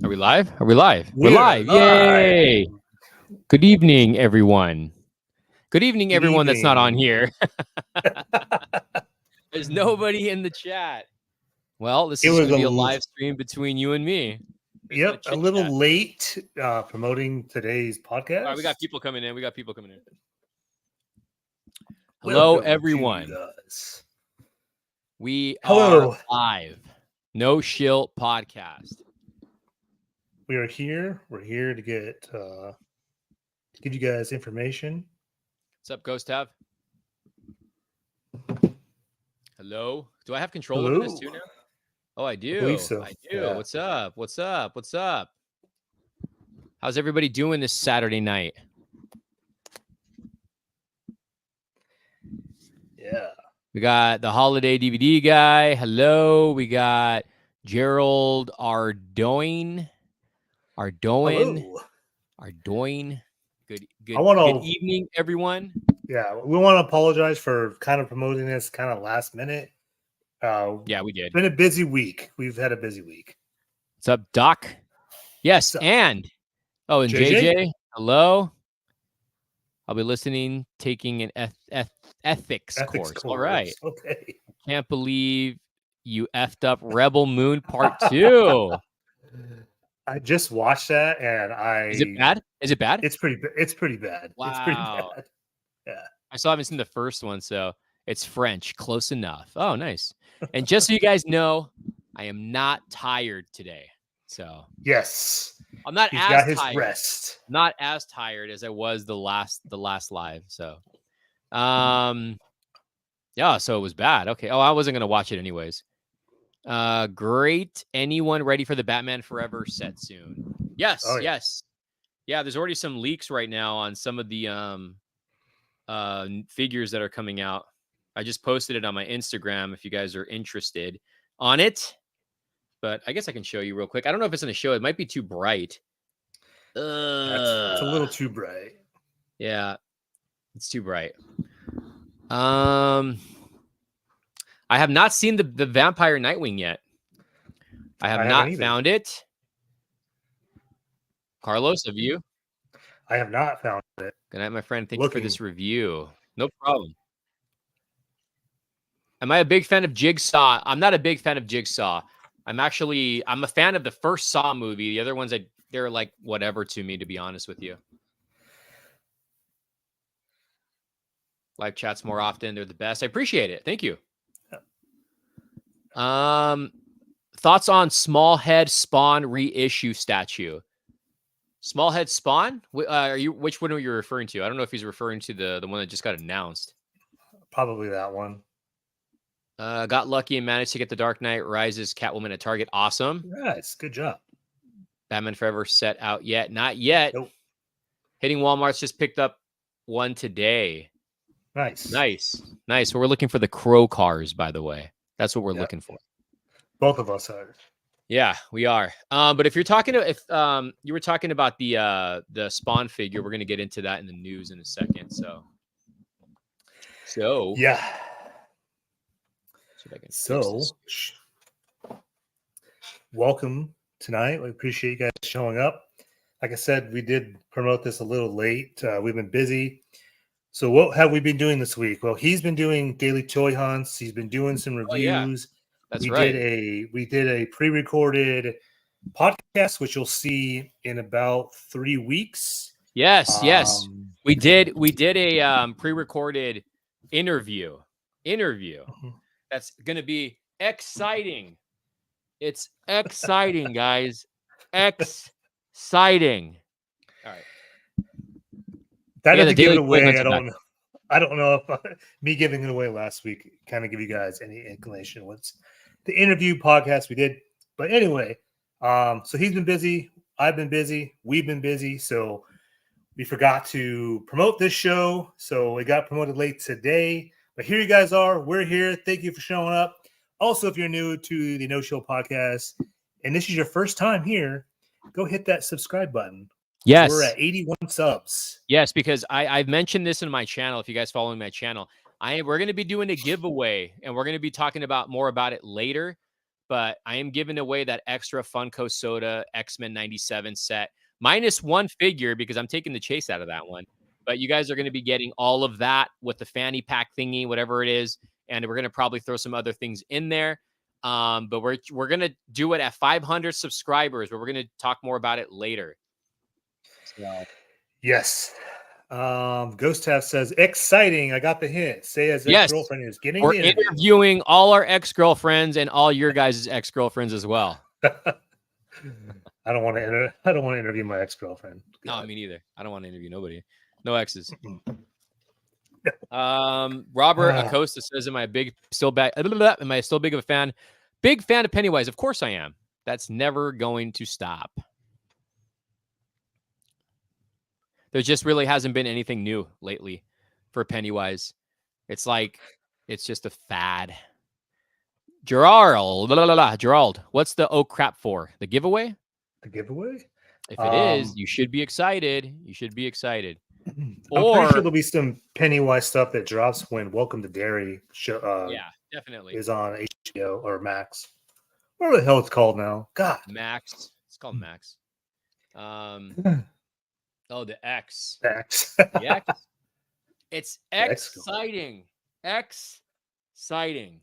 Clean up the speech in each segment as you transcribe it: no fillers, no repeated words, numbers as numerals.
Are we live? Are we live? We're We're live. Yay! Good evening, everyone. Good evening, everyone that's not on here. There's nobody in the chat. Well, this is going to be a live stream between you and me. Yep, a little late promoting today's podcast. All right, we got people coming in. Hello, Welcome everyone. We Hello. are live. No Shill Podcast. We are here. We're here to get give you guys information. What's up, Ghost Tav? Hello. Do I have control over this too now? Oh, I do. I believe so. I do. Yeah. What's up? What's up? What's up? How's everybody doing this Saturday night? Yeah. We got the holiday DVD guy. Hello. We got Gerald Ardoin. Hello. Ardoin. Good evening, everyone. Yeah, we want to apologize for kind of promoting this kind of last minute. Yeah, we did. It's been a busy week. We've had a busy week. What's up, Doc? Yes, and JJ. Hello. I'll be listening, taking an ethics course. All right. Okay. Can't believe you effed up Rebel Moon Part 2. I just watched that, and Is it bad? Is it bad? It's pretty bad. Wow. It's pretty bad. Yeah. I still haven't seen the first one, so it's French. Close enough. Oh, nice. And just so you guys know, I am not tired today. So yes, I'm not He's as got his tired. Rest. Not as tired as I was the last live. So yeah, so it was bad. Okay. Oh, I wasn't gonna watch it anyways. Great. Anyone ready for the Batman Forever set soon? Yes, yes. Yeah, there's already some leaks right now on some of the figures that are coming out. I just posted it on my Instagram if you guys are interested on it. But I guess I can show you real quick. I don't know if it's going to show. It might be too bright. It's a little too bright. Yeah, it's too bright. I have not seen the Vampire Nightwing yet. I have not found it. Carlos, have you? I have not found it. Good night, my friend. Thank you for this review. No problem. Am I a big fan of Jigsaw? I'm not a big fan of Jigsaw. I'm a fan of the first Saw movie. The other ones, they're like whatever to me, to be honest with you. Live chats more often. They're the best. I appreciate it. Thank you. Thoughts on Small Head Spawn reissue statue? Small Head Spawn? Which one are you referring to? I don't know if he's referring to the one that just got announced. Probably that one. Got lucky and managed to get the Dark Knight Rises Catwoman at Target. Awesome. Nice. Good job. Batman Forever set out yet? Not yet. Nope. Hitting Walmart's just picked up one today. Nice. Well, we're looking for the Crow cars, by the way. That's what we're looking for. Both of us are. Yeah, we are. But if you were talking about the Spawn figure, we're gonna get into that in the news in a second. So yeah. So welcome tonight. We appreciate you guys showing up. Like I said, we did promote this a little late. We've been busy. So what have we been doing this week? Well, he's been doing daily toy hunts. He's been doing some reviews. That's right. We did a pre-recorded podcast, which you'll see in about 3 weeks. Yes. We did a pre-recorded interview. That's going to be exciting. It's exciting, guys. Exciting. All right. That doesn't give it away. I don't know if me giving it away last week kind of give you guys any inclination what's the interview podcast we did. But anyway, so he's been busy. I've been busy. We've been busy. So we forgot to promote this show. So it got promoted late today. But here you guys are. We're here. Thank you for showing up. Also, if you're new to the No Shill Podcast and this is your first time here, go hit that subscribe button. Yes. We're at 81 subs. Yes, because I've mentioned this in my channel. If you guys follow my channel, we're going to be doing a giveaway, and we're going to be talking more about it later. but I am giving away that extra Funko Soda X-Men 97 set, minus one figure because I'm taking the chase out of that one. But you guys are going to be getting all of that with the fanny pack thingy, whatever it is. And we're going to probably throw some other things in there. But we're going to do it at 500 subscribers, but we're going to talk more about it later. So. Yes. Ghost Half says, exciting. I got the hint. Say as ex-girlfriend is getting the interview. Interviewing all our ex-girlfriends and all your guys' ex-girlfriends as well. I don't want to interview my ex-girlfriend. No, me neither. I don't want to interview nobody. No exes. Robert Acosta says, am I still big of a fan? Big fan of Pennywise. Of course I am. That's never going to stop. There just really hasn't been anything new lately for Pennywise. It's like, it's just a fad. Gerald, what's the oh crap for? The giveaway? The giveaway? If it is, you should be excited. You should be excited. I'm pretty sure there'll be some Pennywise stuff that drops when Welcome to Derry show. Yeah, definitely. Is on HBO or Max. Whatever the hell it's called now. God. Max. It's called Max. Oh, the X. X. The X. It's exciting. Exciting.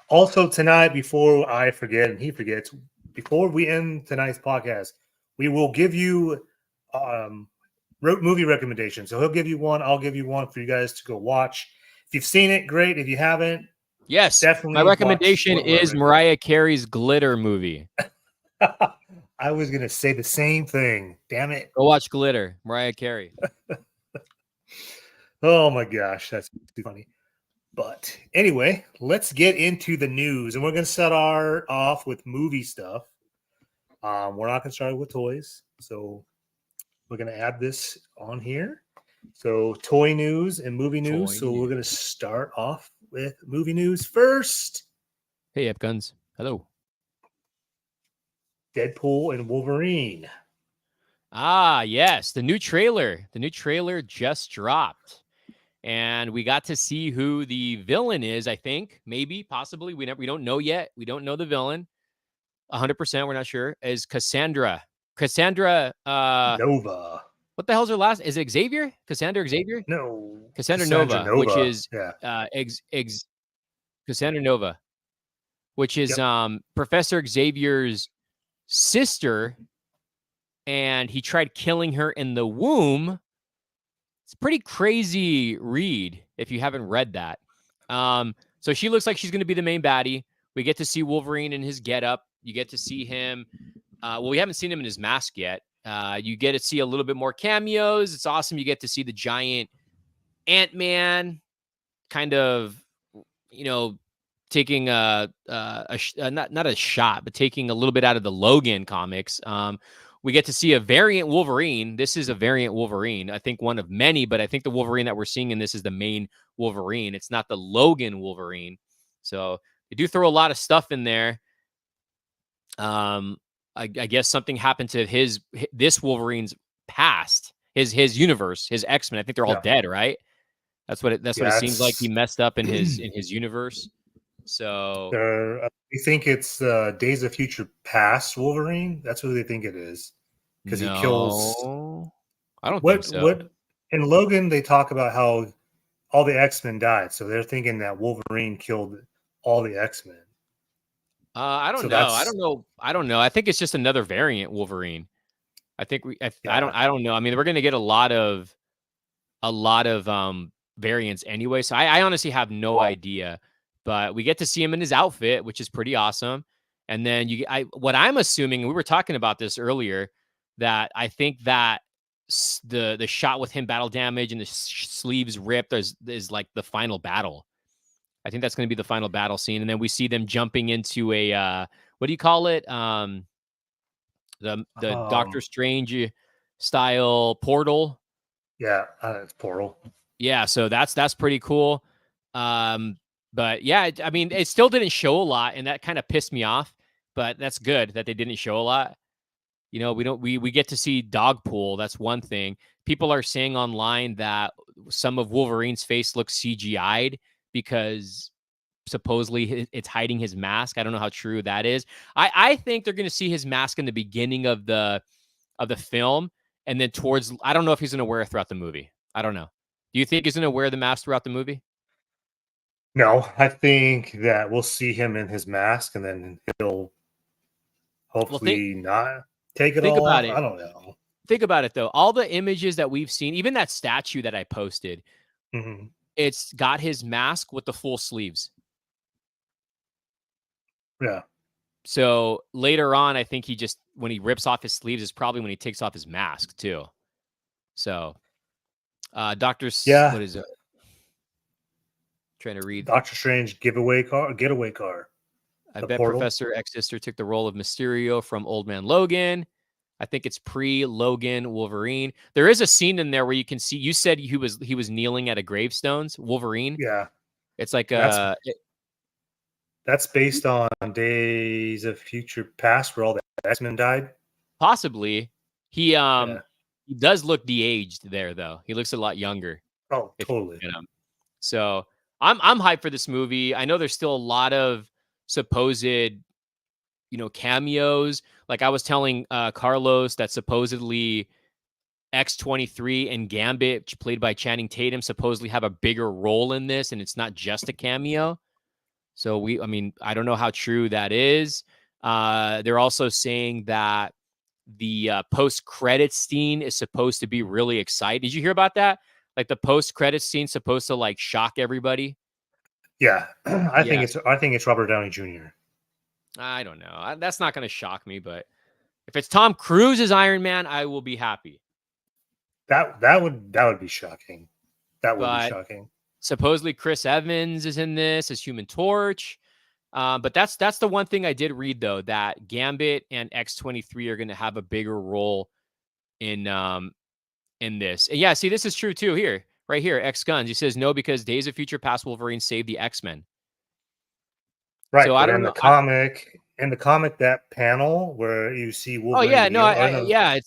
Also tonight, before I forget and he forgets, before we end tonight's podcast, we will give you movie recommendations. So he'll give you one, I'll give you one for you guys to go watch. If you've seen it, great. If you haven't, yes, definitely. My recommendation is Mariah Carey's Glitter movie. I was going to say the same thing. Damn it. Go watch Glitter, Mariah Carey. Oh my gosh, that's too funny. But anyway, let's get into the news. And we're going to start off with movie stuff. We're not going to start with toys. So we're going to add this on here. So toy news and movie news. We're going to start off with movie news first. Hey, Epguns. Hello. Deadpool and Wolverine. Ah, yes. The new trailer just dropped. And we got to see who the villain is, I think. Maybe, possibly. We don't know yet. We don't know the villain. 100%, we're not sure. Is Cassandra. Nova. What the hell's her last? Is it Xavier? Cassandra Xavier? No. Cassandra Nova, which is Cassandra Nova, which is Professor Xavier's sister, and he tried killing her in the womb. It's a pretty crazy read if you haven't read that. So she looks like she's going to be the main baddie. We get to see Wolverine in his getup. You get to see him. We haven't seen him in his mask yet. You get to see a little bit more cameos. It's awesome. You get to see the giant Ant-Man kind of, taking not a shot, but taking a little bit out of the Logan comics. We get to see a variant Wolverine. This is a variant Wolverine. I think one of many, but I think the Wolverine that we're seeing in this is the main Wolverine. It's not the Logan Wolverine. So they do throw a lot of stuff in there. I guess something happened to this Wolverine's past, his universe, his X-Men. I think they're all dead, right? That's what it seems like. He messed up in his universe. So you think it's Days of Future Past Wolverine? That's what they think it is, because he kills. I don't think so. What in Logan they talk about how all the X-Men died, so they're thinking that Wolverine killed all the X-Men. I don't know. I don't know. I think it's just another variant Wolverine. I think I don't know. I mean, we're going to get a lot of variants anyway. So I honestly have no idea, but we get to see him in his outfit, which is pretty awesome. And then what I'm assuming, and we were talking about this earlier, that I think that the shot with him battle damage and the sleeves ripped is like the final battle. I think that's going to be the final battle scene. And then we see them jumping into a, what do you call it? The Doctor Strange style portal. Yeah, it's portal. Yeah, so that's pretty cool. But yeah, I mean, it still didn't show a lot, and that kind of pissed me off. But that's good that they didn't show a lot. We get to see Dogpool. That's one thing. People are saying online that some of Wolverine's face looks CGI'd because supposedly it's hiding his mask. I don't know how true that is. I think they're going to see his mask in the beginning of the film, and then towards, I don't know if he's going to wear it throughout the movie. I don't know. Do you think he's going to wear the mask throughout the movie? No, I think that we'll see him in his mask, and then he'll hopefully not take it all off. I don't know. Think about it, though. All the images that we've seen, even that statue that I posted, it's got his mask with the full sleeves. Yeah. So later on, I think he just, when he rips off his sleeves, is probably when he takes off his mask, too. So, what is it? Trying to read. Doctor Strange getaway car. I bet Portal. Professor X-Sister took the role of Mysterio from Old Man Logan. I think it's pre-Logan Wolverine. There is a scene in there where you can see, you said he was kneeling at a gravestones, Wolverine. Yeah. It's like that's based on Days of Future Past where all the X-Men died. Possibly. He does look de-aged there, though. He looks a lot younger. Oh, totally. So I'm hyped for this movie. I know there's still a lot of supposed cameos. Like I was telling Carlos that supposedly X-23 and Gambit, played by Channing Tatum, supposedly have a bigger role in this, and it's not just a cameo. So I don't know how true that is. They're also saying that the post-credits scene is supposed to be really exciting. Did you hear about that? Like the post-credits scene supposed to like shock everybody. Yeah, I think it's Robert Downey Jr. I don't know. That's not going to shock me, but if it's Tom Cruise as Iron Man, I will be happy. That would be shocking. That would be shocking. Supposedly Chris Evans is in this as Human Torch. But that's the one thing I did read, though, that Gambit and X-23 are going to have a bigger role in this. And yeah, see, this is true too here. Right here, X-Guns. He says no because Days of Future Past Wolverine saved the X-Men. Right. So I don't know. In the comic, that panel where you see Wolverine. Oh yeah, no,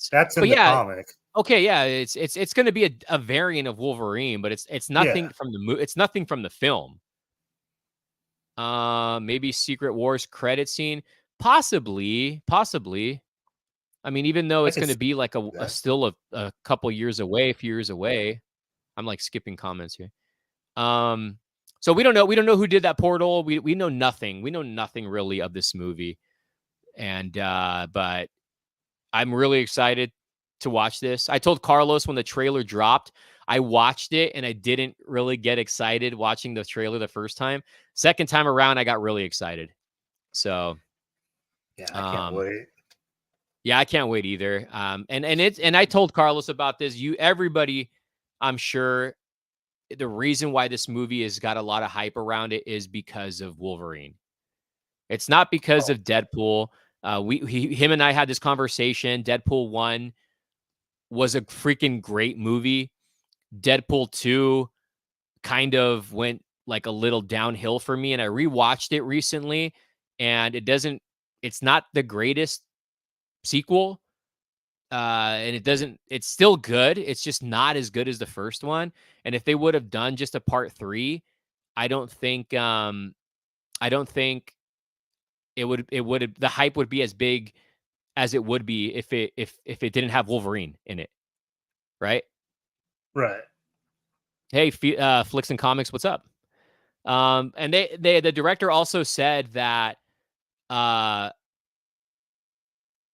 that's in the comic. Okay, yeah, it's going to be a variant of Wolverine, but it's nothing from the it's nothing from the film. Maybe Secret Wars credit scene, possibly. I mean, even though it's going to be like still a couple years away, a few years away. I'm like skipping comments here. So we don't know who did that portal. We know nothing. We know nothing really of this movie. And but I'm really excited to watch this. I told Carlos when the trailer dropped, I watched it and I didn't really get excited watching the trailer the first time. Second time around, I got really excited. So yeah, I can't wait. Yeah, I can't wait either. And I told Carlos about this. Everybody, I'm sure the reason why this movie has got a lot of hype around it is because of Wolverine. It's not because of Deadpool. Him and I had this conversation. Deadpool 1 was a freaking great movie. Deadpool 2 kind of went like a little downhill for me, and I rewatched it recently, and it's not the greatest sequel. And it's still good. It's just not as good as the first one. And if they would have done just a part 3, I don't think it would the hype would be as big as it would be if it didn't have Wolverine in it. Right. Hey, Flicks and Comics, what's up? And the director also said that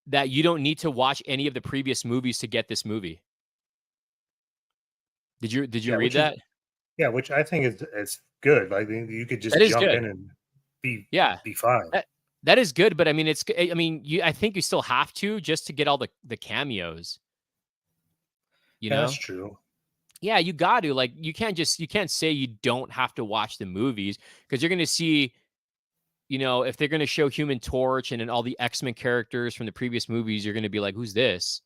that you don't need to watch any of the previous movies to get this movie. Did you read that? Which I think is good. Like you could just jump in and be fine. That is good, but I mean, I think you still have to just to get all the cameos. You know, that's true. Yeah, you got to you can't say you don't have to watch the movies because you're going to see. If they're going to show Human Torch and then all the X-Men characters from the previous movies, you're going to be like, who's this?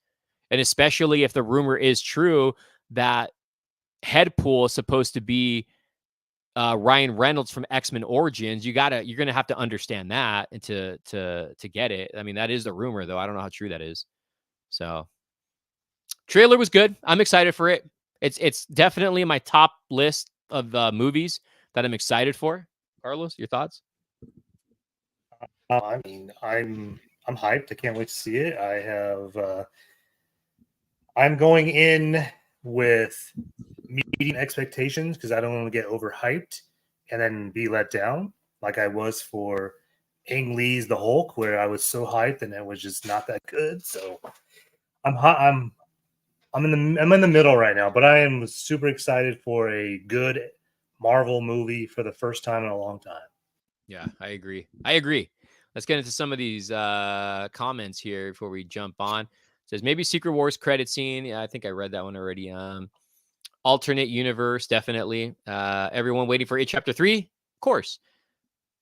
And especially if the rumor is true that Deadpool is supposed to be Ryan Reynolds from X-Men Origins, you're going to have to understand that and to get it. I mean, that is the rumor, though. I don't know how true that is. So, trailer was good. I'm excited for it. It's definitely in my top list of movies that I'm excited for. Carlos, your thoughts? I mean, I'm hyped. I can't wait to see it. I'm going in with medium expectations because I don't want to get overhyped and then be let down like I was for Ang Lee's The Hulk, where I was so hyped and it was just not that good. So I'm in the middle right now, but I am super excited for a good Marvel movie for the first time in a long time. Yeah, I agree. Let's get into some of these comments here before we jump on. It says maybe Secret Wars credit scene. Yeah, I think I read that one already. Alternate universe, definitely. Everyone waiting for It Chapter 3? Of course.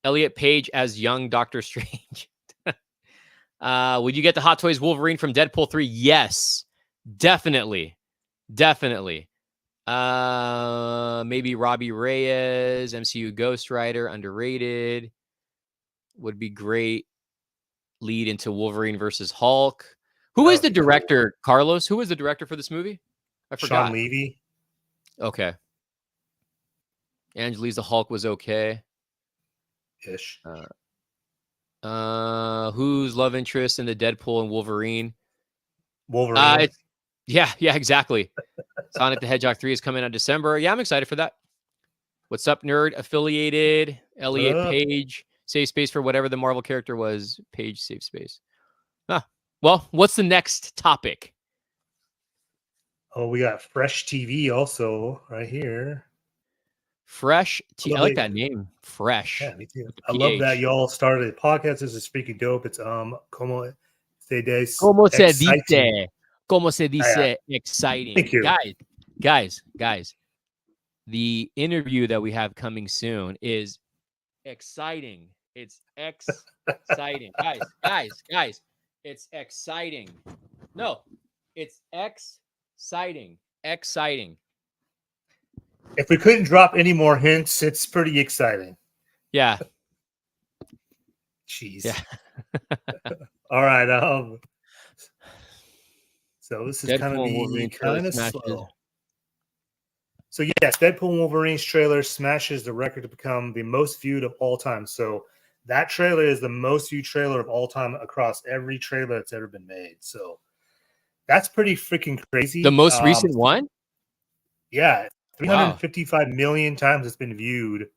Elliot Page as young Doctor Strange. Would you get the Hot Toys Wolverine from Deadpool 3? Yes, definitely. Maybe Robbie Reyes, MCU Ghost Rider, underrated. Would be great. Lead into Wolverine versus Hulk. Who is the director, Carlos? Who is the director for this movie? I forgot. Sean Levy. Okay. Angeli's The Hulk was okay. Ish. Who's love interest in the Deadpool and Wolverine? Wolverine. Yeah, exactly. Sonic the Hedgehog 3 is coming out December. Yeah, I'm excited for that. What's up, nerd? Affiliated. Elliot Page. Save space for whatever the Marvel character was. Page, save space. Well, what's the next topic? Oh, we got Fresh TV also right here. Fresh TV. I like that name. Fresh. Yeah, me too. I love that y'all started a podcast. This is freaking dope. It's como se dice. Como se dice. Como se dice. Exciting. Thank you. Guys. The interview that we have coming soon is exciting. It's exciting. Guys. It's exciting. No, it's exciting. If we couldn't drop any more hints, it's pretty exciting. Yeah. Jeez. Yeah. All right. So this is kind of slow. So yes, Deadpool and Wolverine's trailer smashes the record to become the most viewed of all time. So that trailer is the most viewed trailer of all time across every trailer that's ever been made. So that's pretty freaking crazy. The most recent one? Yeah. 355 million times it's been viewed.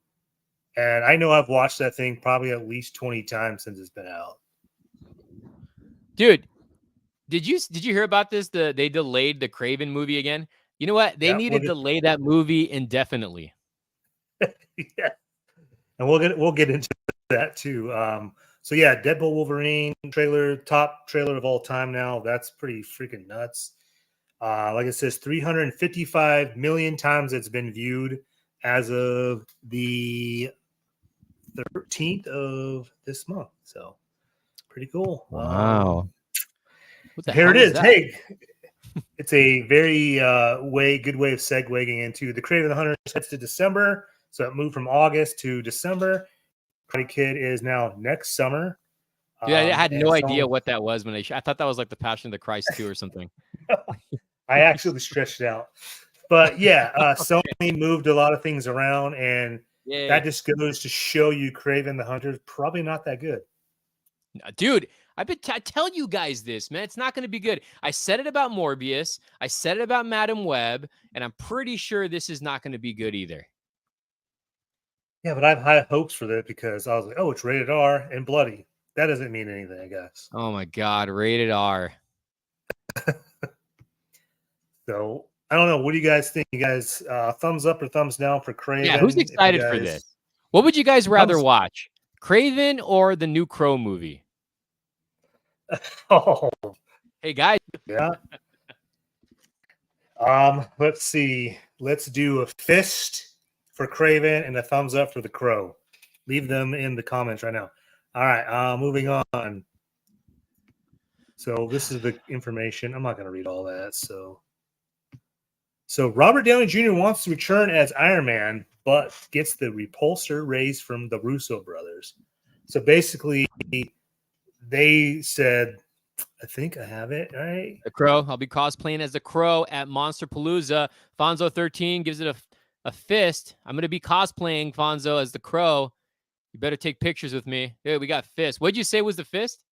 And I know I've watched that thing probably at least 20 times since it's been out. Dude, did you hear about this? They delayed the Kraven movie again. You know what? They need to delay that movie indefinitely. Yeah. And we'll get into that too. So yeah, Deadpool Wolverine trailer, top trailer of all time now. That's pretty freaking nuts. Like it says, 355 million times it's been viewed as of the 13th of this month. So pretty cool. Wow. Here it is. Hey, it's a very good way of segueing into the Kraven the Hunter heads to December. So it moved from August to December. Karate Kid is now next summer. Dude, I had no idea what that was when I thought that was like the Passion of the Christ 2 or something. I actually stretched it out. But yeah, Sony moved a lot of things around, and that just goes to show you Kraven the Hunter is probably not that good. Dude, I tell you guys this, man. It's not going to be good. I said it about Morbius. I said it about Madam Web, and I'm pretty sure this is not going to be good either. Yeah, but I have high hopes for that because I was like, oh, it's rated R and bloody. That doesn't mean anything, I guess. Oh, my God. Rated R. So, I don't know. What do you guys think? You guys, thumbs up or thumbs down for Kraven? Yeah, who's excited for this? What would you guys rather watch? Kraven or the new Crow movie? Oh. Hey, guys. Yeah. Let's see. Let's do a fist for Kraven and a thumbs up for the Crow. Leave them in the comments right now. All right, moving on. So this is the information. I'm not going to read all that. So Robert Downey Jr. wants to return as Iron Man, but gets the repulsor raised from the Russo brothers. So basically, they said, I think I have it, right? The Crow. I'll be cosplaying as the Crow at Monster Palooza. Fonzo 13 gives it a fist. I'm going to be cosplaying Fonzo as the Crow You better take pictures with me. Yeah, we got Fist. What'd you say was the Fist?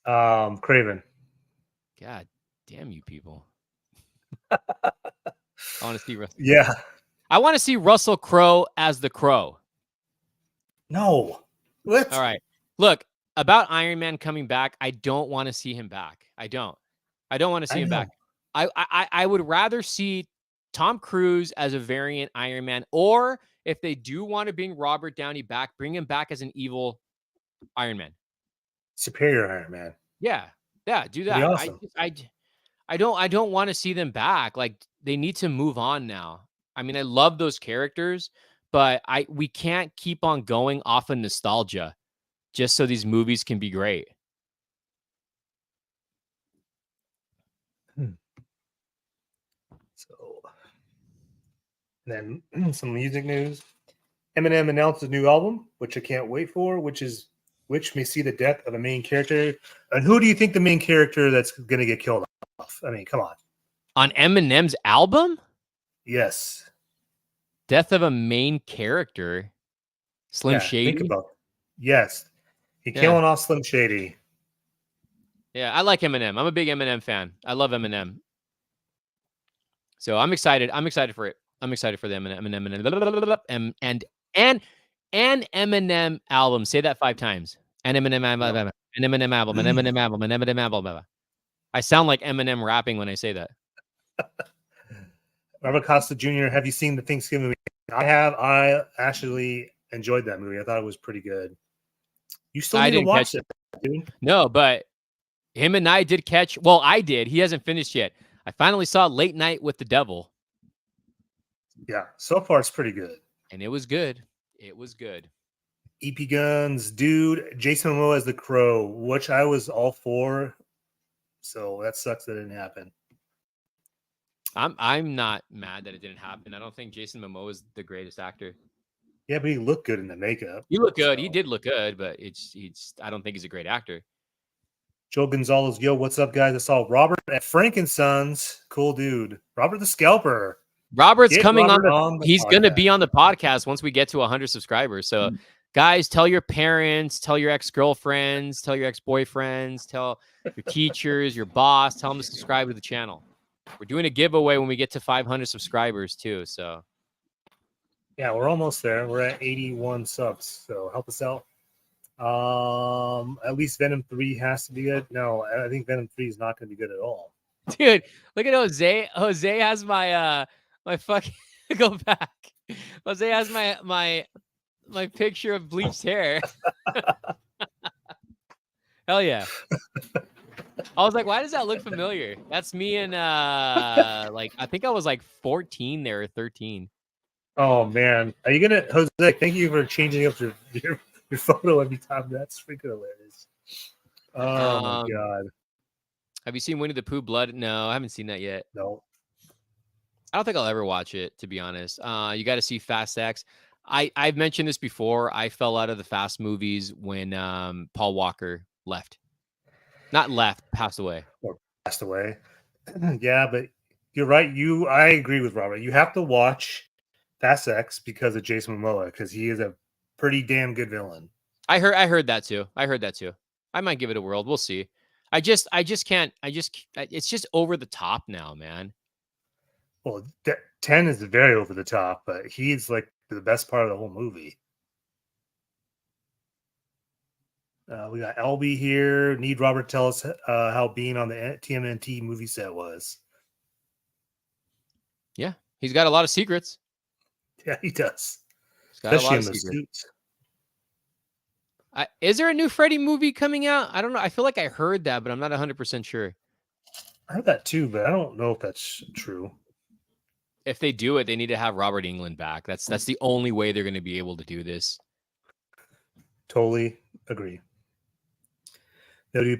Craven. God damn you people. I want to see Russell. Yeah. I want to see Russell Crowe as the Crow. No. What? All right. Look, about Iron Man coming back, I don't want to see him back. I don't want to see him back. I would rather see Tom Cruise as a variant Iron Man, or if they do want to bring Robert Downey back, bring him back as an evil Iron Man. Superior Iron Man. Yeah, do that. That'd be awesome. I don't want to see them back. Like, they need to move on now. I mean, I love those characters, but we can't keep on going off of nostalgia just so these movies can be great. So, then some music news. Eminem announced a new album, which I can't wait for, which may see the death of a main character. And who do you think the main character that's going to get killed off? I mean, come on. On Eminem's album? Yes. Death of a main character? Slim Shady? Think about it. Yes. He's killing off Slim Shady. Yeah, I like Eminem. I'm a big Eminem fan. I love Eminem. So I'm excited. I'm excited for it. I'm excited for the Eminem and Eminem album. Say that 5 times. An Eminem album. An Eminem album. An Eminem album. An Eminem album. I sound like Eminem rapping when I say that. Robert Costa Jr., have you seen the Thanksgiving movie? I have. I actually enjoyed that movie. I thought it was pretty good. You still need to watch it, dude. No, but him and I did catch. Well, I did. He hasn't finished yet. I finally saw Late Night with the Devil. Yeah, so far it's pretty good. And it was good. It was good. EP Guns, dude. Jason Momoa as the Crow, which I was all for. So that sucks that it didn't happen. I'm not mad that it didn't happen. I don't think Jason Momoa is the greatest actor. Yeah, but he looked good in the makeup. He looked good. So. He did look good, but I don't think he's a great actor. Joe Gonzalez, yo, what's up, guys? I saw Robert at Frankensons. Cool dude. Robert the Scalper. Robert's coming on the he's going to be on the podcast once we get to 100 subscribers. So, guys, tell your parents, tell your ex-girlfriends, tell your ex-boyfriends, tell your teachers, your boss, tell them to subscribe to the channel. We're doing a giveaway when we get to 500 subscribers too. So, yeah, we're almost there. We're at 81 subs. So help us out. At least Venom 3 has to be good. No, I think Venom 3 is not going to be good at all. Dude, look at Jose. Jose has my my fucking go back. Jose has my picture of bleached hair. Hell yeah. I was like, why does that look familiar? That's me and like I think I was like 14 there or 13. Oh man. Are you gonna Jose, thank you for changing up your photo every time. That's freaking hilarious. Oh my god. Have you seen Winnie the Pooh Blood? No, I haven't seen that yet. No. I don't think I'll ever watch it, to be honest. You got to see Fast X. I've mentioned this before. I fell out of the Fast movies when Paul Walker left. Not left, passed away. Or passed away. Yeah, but you're right. I agree with Robert. You have to watch Fast X because of Jason Momoa, because he is a pretty damn good villain. I heard that too. I might give it a whirl. We'll see. I just can't. It's just over the top now, man. Well, 10 is very over the top, but he's like the best part of the whole movie. We got LB here. Need Robert to tell us how being on the TMNT movie set was. Yeah, he's got a lot of secrets. Yeah, he does. Especially in the suits. Is there a new Freddy movie coming out? I don't know. I feel like I heard that, but I'm not 100% sure. I heard that too, but I don't know if that's true. If they do it, they need to have Robert Englund back. That's the only way they're going to be able to do this. Totally agree.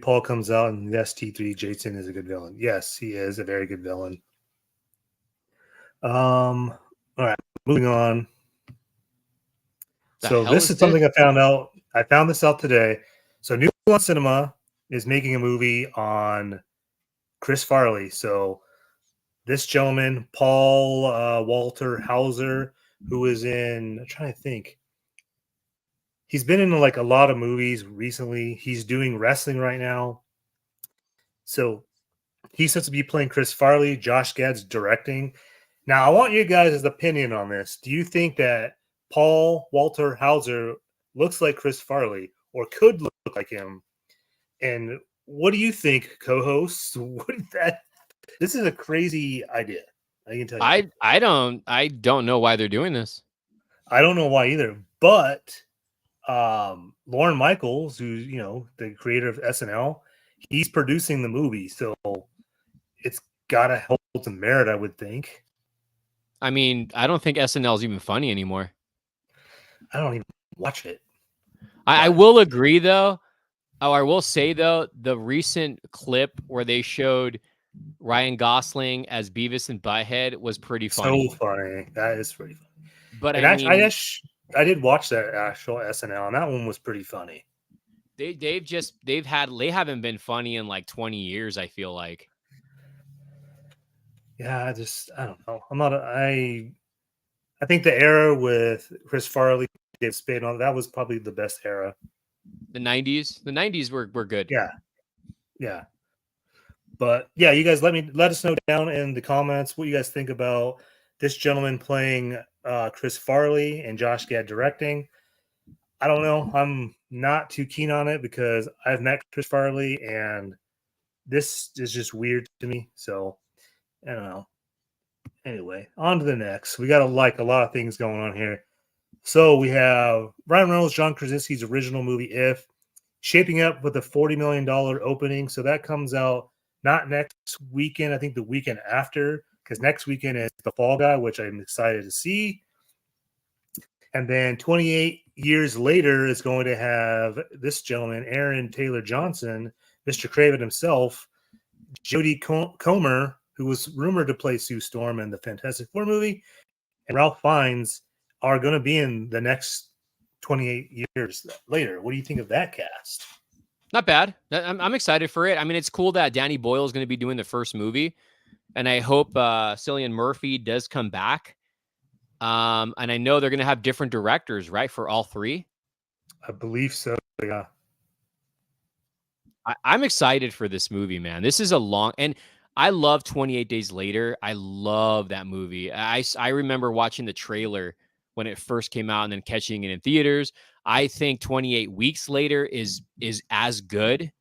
Paul comes out and yes, T3 Jason is a good villain. Yes, he is a very good villain. All right, moving on. So this is something I found out. I found this out today. So New Line Cinema is making a movie on Chris Farley. So this gentleman, Paul Walter Hauser, who is in, I'm trying to think. he's been in like a lot of movies recently. He's doing wrestling right now. So he's supposed to be playing Chris Farley. Josh Gad's directing. Now, I want you guys' opinion on this. Do you think that Paul Walter Hauser looks like Chris Farley or could look like him? And what do you think, co-hosts? This is a crazy idea. I can tell you. I don't know why they're doing this. I don't know why either. But Lorne Michaels, who's the creator of SNL, he's producing the movie, so it's gotta hold some merit, I would think. I mean, I don't think SNL is even funny anymore. I don't even watch it. I will agree, though. Oh, I will say, though, the recent clip where they showed Ryan Gosling as Beavis and Butthead was pretty funny. So funny. That is pretty funny. But I did watch that actual SNL, and that one was pretty funny. They haven't been funny in like 20 years, I feel like. Yeah, I don't know. I think the era with Chris Farley, Dave Spade, and all that was probably the best era. The 90s were good. Yeah. But yeah, you guys let us know down in the comments what you guys think about this gentleman playing Chris Farley and Josh Gad directing. I don't know. I'm not too keen on it because I've met Chris Farley and this is just weird to me. So I don't know. Anyway, on to the next. We got a lot of things going on here. So we have Ryan Reynolds, John Krasinski's original movie, If, shaping up with a $40 million opening. So that comes out not next weekend, I think the weekend after, because next weekend is The Fall Guy, which I'm excited to see. And then 28 years later is going to have this gentleman, Aaron Taylor Johnson, Mr. Craven himself, Jodie Comer, who was rumored to play Sue Storm in the Fantastic Four movie, and Ralph Fiennes are going to be in the next 28 years later. What do you think of that cast? Not bad. I'm excited for it. I mean, it's cool that Danny Boyle is going to be doing the first movie, and I hope Cillian Murphy does come back. And I know they're going to have different directors, right, for all three? I believe so, yeah. I'm excited for this movie, man. This is and I love 28 Days Later. I love that movie. I remember watching the trailer when it first came out and then catching it in theaters. I think 28 Weeks Later is as good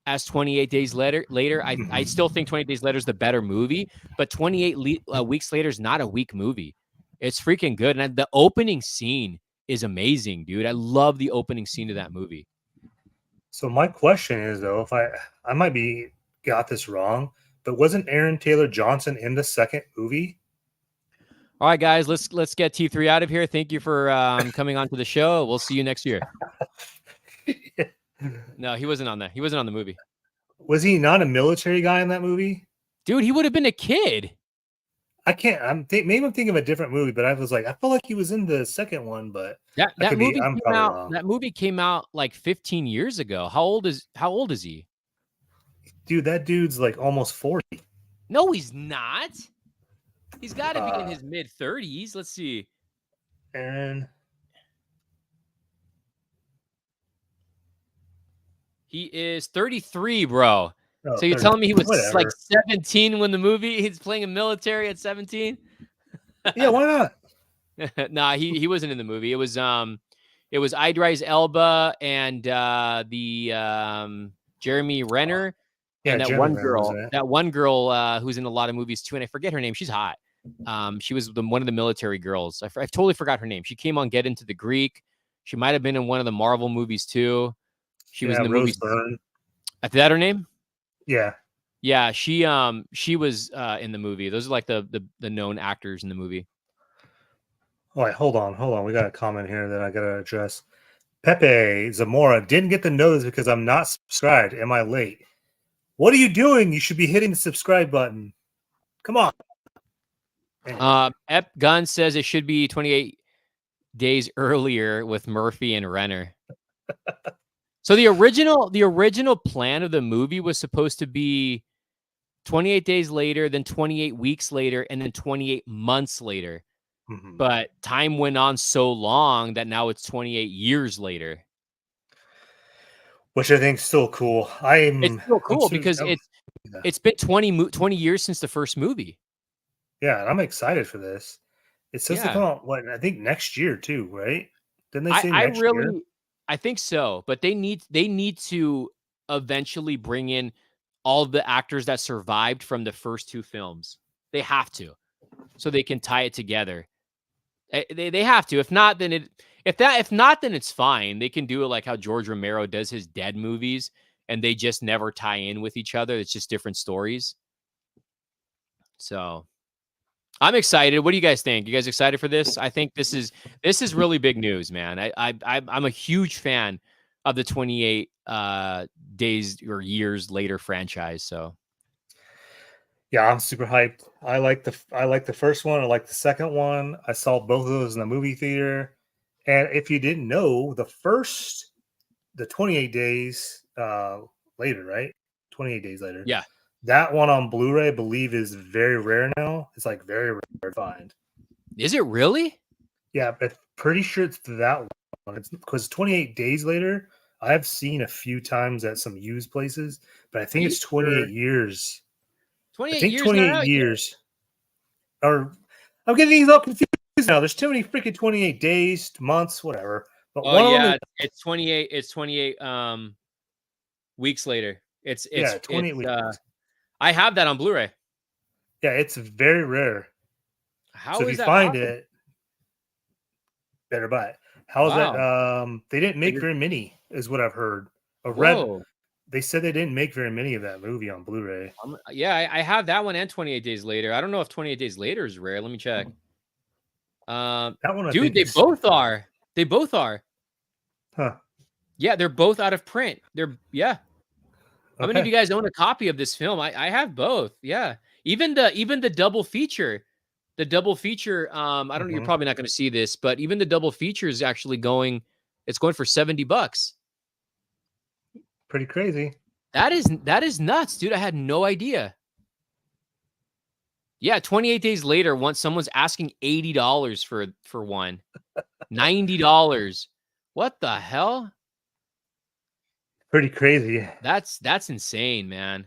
as 28 Days Later. I still think 28 Days Later is the better movie, but 28 Weeks Later is not a weak movie. It's freaking good. And the opening scene is amazing, dude. I love the opening scene of that movie. So my question is, though, if I might be got this wrong, but wasn't Aaron Taylor Johnson in the second movie? All right, guys, let's get T3 out of here. Thank you for coming on to the show. We'll see you next year. No, he wasn't on that. He wasn't on the movie. Was he not a military guy in that movie? Dude, he would have been a kid. I can't. Maybe I'm thinking of a different movie, but I felt like he was in the second one. But that movie came out like 15 years ago. How old is he? Dude, that dude's like almost 40. No, he's not. He's got to be in his mid-30s. Let's see. Aaron. He is 33, bro. Oh, so you're telling me he was like 17 when he's playing a military at 17? Yeah, why not? Nah, he wasn't in the movie. It was Idris Elba and the Jeremy Renner. Yeah, and that one girl who's in a lot of movies too, and I forget her name. She's hot. She was one of the military girls. I totally forgot her name. She came on Get Into the Greek. She might have been in one of the Marvel movies too. She was in the movie. Is that her name? Yeah. She was in the movie. Those are like the known actors in the movie. All right, hold on. We got a comment here that I gotta address. Pepe Zamora didn't get the notice because I'm not subscribed. Am I late? What are you doing? You should be hitting the subscribe button. Come on. Ep Gunn says it should be 28 days earlier with Murphy and Renner. So the original plan of the movie was supposed to be 28 days later, then 28 weeks later, and then 28 months later. but time went on so long that now it's 28 years later. Which I think is still cool. It's still cool because it's been 20 years since the first movie. Yeah, and I'm excited for this. It's supposed to come out, I think next year too, right? Didn't they say next year? I think so, but they need to eventually bring in all the actors that survived from the first two films. They have to, so they can tie it together. They have to. If not, then it's fine. They can do it like how George Romero does his Dead movies, and they just never tie in with each other. It's just different stories. So I'm excited. What do you guys think? You guys excited for this? I think this is really big news, man. I'm a huge fan of the 28 days or years later franchise. So yeah, I'm super hyped. I like the first one. I like the second one. I saw both of those in the movie theater. And if you didn't know, the 28 days later, right? 28 days later. Yeah. That one on Blu-ray, I believe, is very rare now. It's like very rare to find. Is it really? Yeah, but pretty sure it's that one. It's because 28 days later, I have seen a few times at some used places, but I think it's 28 years. 28 years. 28 years. Or I'm getting these all confused now. There's too many freaking 28 days, months, whatever. But it's 28. It's 28 weeks later. It's 28 weeks. I have that on Blu-ray. Yeah, it's very rare. So if you find it, better buy it. How's that? They didn't make very many, is what I've heard. They said they didn't make very many of that movie on Blu-ray. I have that one and 28 Days Later. I don't know if 28 Days Later is rare. Let me check. That one, dude, they both are. They both are. Huh. Yeah, they're both out of print. How many of you guys own a copy of this film? I have both. Yeah. Even the double feature. The double feature, I don't know, you're probably not going to see this, but even the double feature is actually going for $70. Pretty crazy. That is nuts, dude. I had no idea. Yeah, 28 days later, someone's asking $80 for one. $90. What the hell? Pretty crazy. That's insane, man.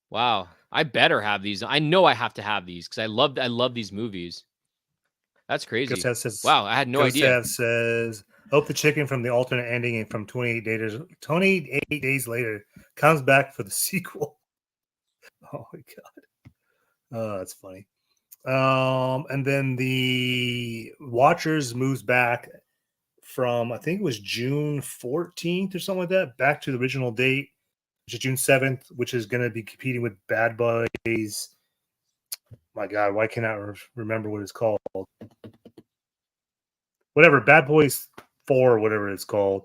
Wow. I better have these. I know I have to have these because I love these movies. That's crazy. Wow, I had no idea. Says, hope the chicken from the alternate ending and from 28 days later comes back for the sequel. Oh my god. Oh, that's funny. And then the Watchers moves back from, I think it was June 14th or something like that, back to the original date, which is June 7th, which is going to be competing with Bad Boys. My God, why can't I remember what it's called? Whatever, Bad Boys 4, whatever it's called.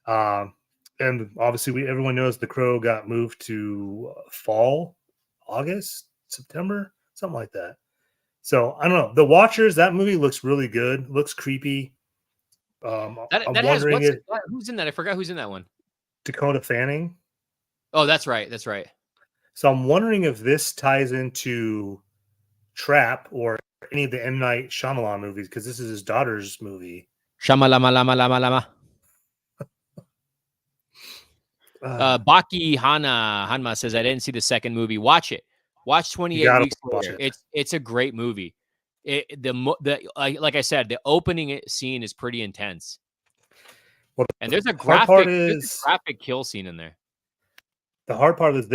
And obviously, everyone knows The Crow got moved to fall, August, September, something like that. So, I don't know. The Watchers, that movie looks really good. Looks creepy. I'm wondering who's in that? I forgot who's in that one. Dakota Fanning. Oh, that's right. That's right. So I'm wondering if this ties into Trap or any of the M. Night Shyamalan movies, because this is his daughter's movie. Shyamalama. Baki Hanma says, I didn't see the second movie. Watch it. Watch 28 Weeks Later. It's a great movie. Like I said, the opening scene is pretty intense. Well, and there's a graphic kill scene in there. The hard part is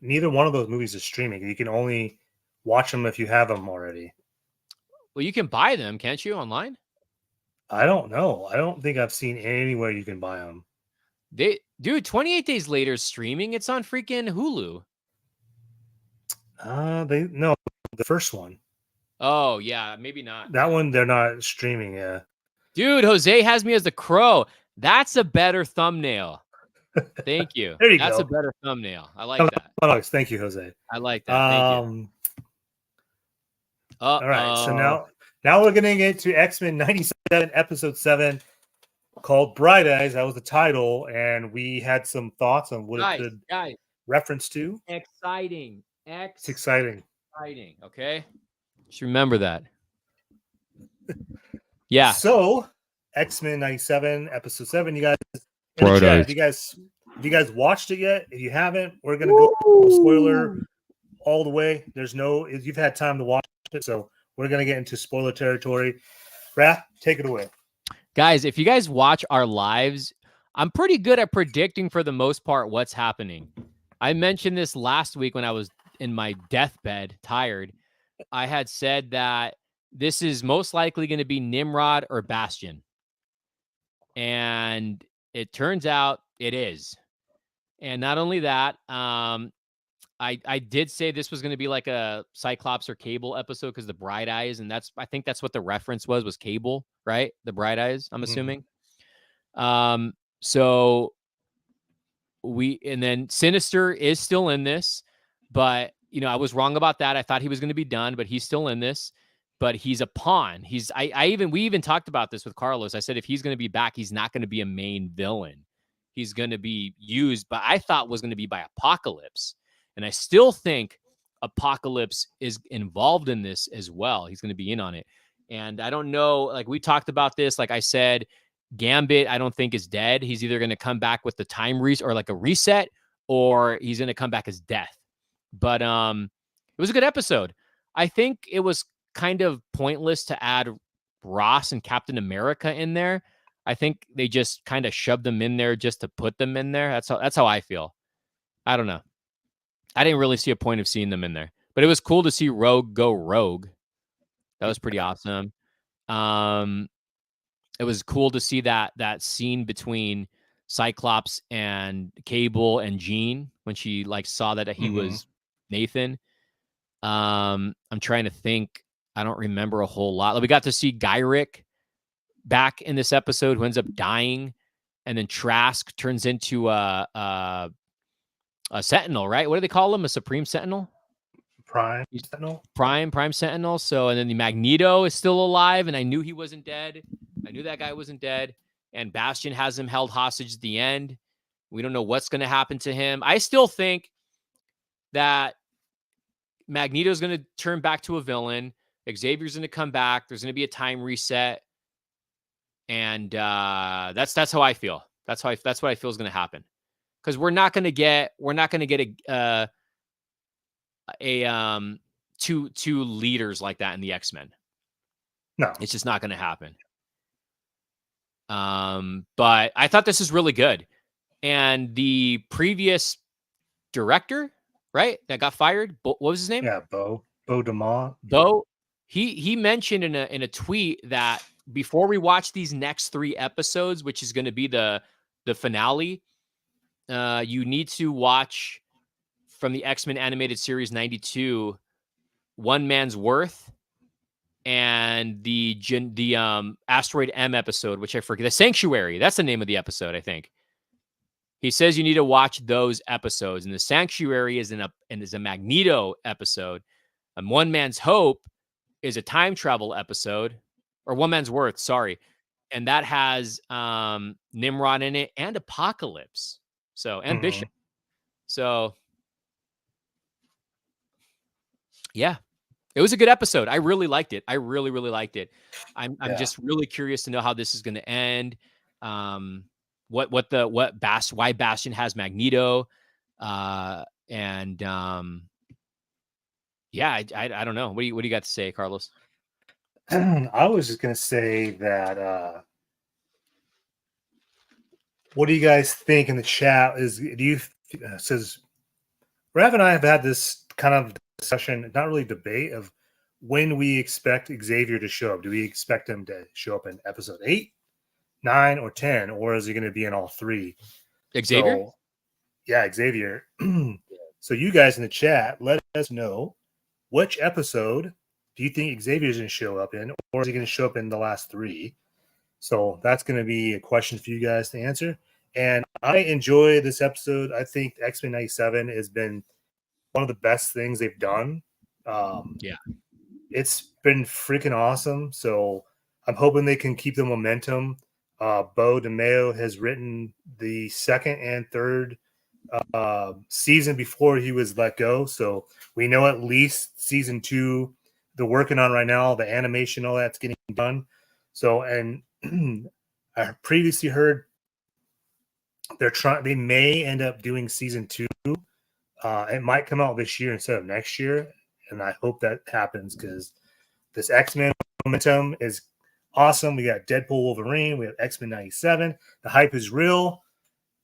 neither one of those movies is streaming. You can only watch them if you have them already. Well, you can buy them, can't you, online? I don't know. I don't think I've seen anywhere you can buy them. 28 Days Later is streaming. It's on freaking Hulu. The first one. Oh, yeah, maybe not. That one, they're not streaming, yeah. Dude, Jose has me as the Crow. That's a better thumbnail. Thank you. There you go. That's a better thumbnail. I like that. Thank you, Jose. I like that. Thank you. All right, so now we're getting into X-Men 97, Episode 7, called Bright Eyes. That was the title, and we had some thoughts on what it could reference to. Exciting. It's exciting. Okay? Just remember that. Yeah. So X-Men 97, episode 7, you guys in the chat, if you guys watched it yet, if you haven't, we're gonna go spoiler all the way. You've had time to watch it, so we're gonna get into spoiler territory. Raph, take it away. Guys, if you guys watch our lives, I'm pretty good at predicting for the most part what's happening. I mentioned this last week when I was in my deathbed, tired. I had said that this is most likely going to be Nimrod or Bastion. And it turns out it is. And not only that, I did say this was going to be like a Cyclops or Cable episode because the Bright Eyes, and I think that's what the reference was Cable, right? The Bright Eyes, I'm assuming. So and then Sinister is still in this, but I was wrong about that. I thought he was going to be done, but he's still in this. But he's a pawn. We even talked about this with Carlos. I said if he's going to be back, he's not going to be a main villain. He's going to be used, but I thought was going to be by Apocalypse. And I still think Apocalypse is involved in this as well. He's going to be in on it. And I don't know, like we talked about this, like I said, Gambit, I don't think is dead. He's either going to come back with the time or like a reset, or he's going to come back as Death. But it was a good episode. I think it was kind of pointless to add Ross and Captain America in there. I think they just kind of shoved them in there just to put them in there. That's how I feel. I don't know. I didn't really see a point of seeing them in there, but it was cool to see Rogue go rogue. That was pretty awesome. It was cool to see that scene between Cyclops and Cable and Jean when she saw that he was Nathan. I'm trying to think. I don't remember a whole lot. We got to see Gyrick back in this episode, who ends up dying, and then Trask turns into a Sentinel, right? What do they call him? A Supreme Sentinel? Prime Sentinel. Prime Sentinel. So, and then the Magneto is still alive, and I knew he wasn't dead. I knew that guy wasn't dead. And Bastion has him held hostage at the end. We don't know what's going to happen to him. I still think that Magneto's going to turn back to a villain. Xavier's going to come back. There's going to be a time reset. And that's how I feel. That's what I feel is going to happen. Because we're not going to get two leaders like that in the X-Men. No, it's just not going to happen. But I thought this is really good. And the previous director, right, that got fired, what was his name? Yeah, Beau DeMont. Beau. He mentioned in a tweet that before we watch these next 3 episodes, which is going to be the finale, you need to watch from the X-Men animated series 92, One Man's Worth, and the Asteroid M episode, which I forget. The Sanctuary. That's the name of the episode, I think. He says you need to watch those episodes, and the Sanctuary is a Magneto episode, and One Man's Hope is a time travel episode, or One Man's Worth, sorry, and that has Nimrod in it and Apocalypse, and Bishop. So yeah, it was a good episode. I really liked it. I really, really liked it. I'm just really curious to know how this is going to end. Why Bastion has Magneto, and I don't know. What do you got to say, Carlos? I was just going to say that. What do you guys think in the chat? Says Rav and I have had this kind of discussion, not really debate, of when we expect Xavier to show up. Do we expect him to show up in episode 8, 9, or 10, or is he going to be in all 3? Xavier? Xavier. So you guys in the chat, let us know which episode do you think Xavier's going to show up in, or is he going to show up in the last 3? So that's going to be a question for you guys to answer. And I enjoy this episode. I think X-Men 97 has been one of the best things they've done. It's been freaking awesome. So I'm hoping they can keep the momentum. Beau DeMayo has written the 2nd and 3rd season before he was let go. So we know at least season 2, they're working on right now, the animation, all that's getting done. So, and I previously heard they may end up doing season 2. It might come out this year instead of next year, and I hope that happens because this X-Men momentum is awesome. We got Deadpool Wolverine, we have X-Men 97. The hype is real.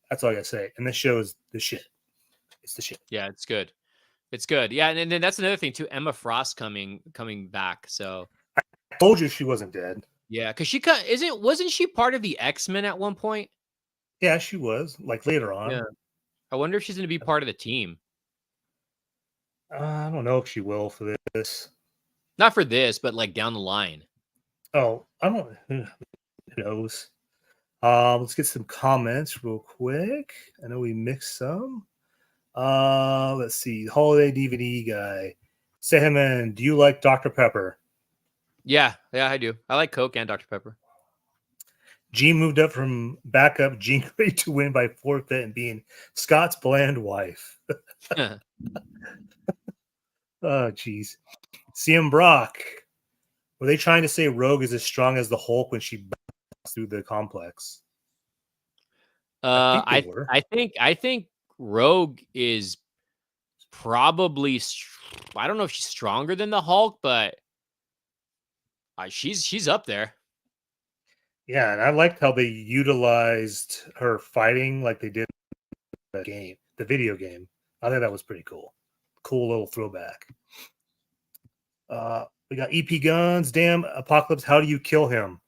That's all I gotta say. And this show is the shit. It's the shit. Yeah, it's good. It's good. Yeah, and then that's another thing too. Emma Frost coming back. So I told you she wasn't dead. Yeah, because wasn't she part of the X-Men at one point? Yeah, she was, like later on. Yeah. I wonder if she's going to be part of the team. I don't know if she will for this. Not for this, but like down the line. Oh, I don't. Who knows? Let's get some comments real quick. I know we mixed some. Let's see. Holiday DVD guy. Sehaman, do you like Dr. Pepper? Yeah, I do. I like Coke and Dr. Pepper. Gene moved up from backup Gene Gray to win by forfeit and being Scott's bland wife. Oh, jeez. CM Brock. Were they trying to say Rogue is as strong as the Hulk when she bounced through the complex? I think Rogue is probably, I don't know if she's stronger than the Hulk, but she's up there. Yeah, and I liked how they utilized her fighting like they did in the video game. I think that was pretty cool. Cool little throwback. We got EP Guns. Damn, Apocalypse, how do you kill him?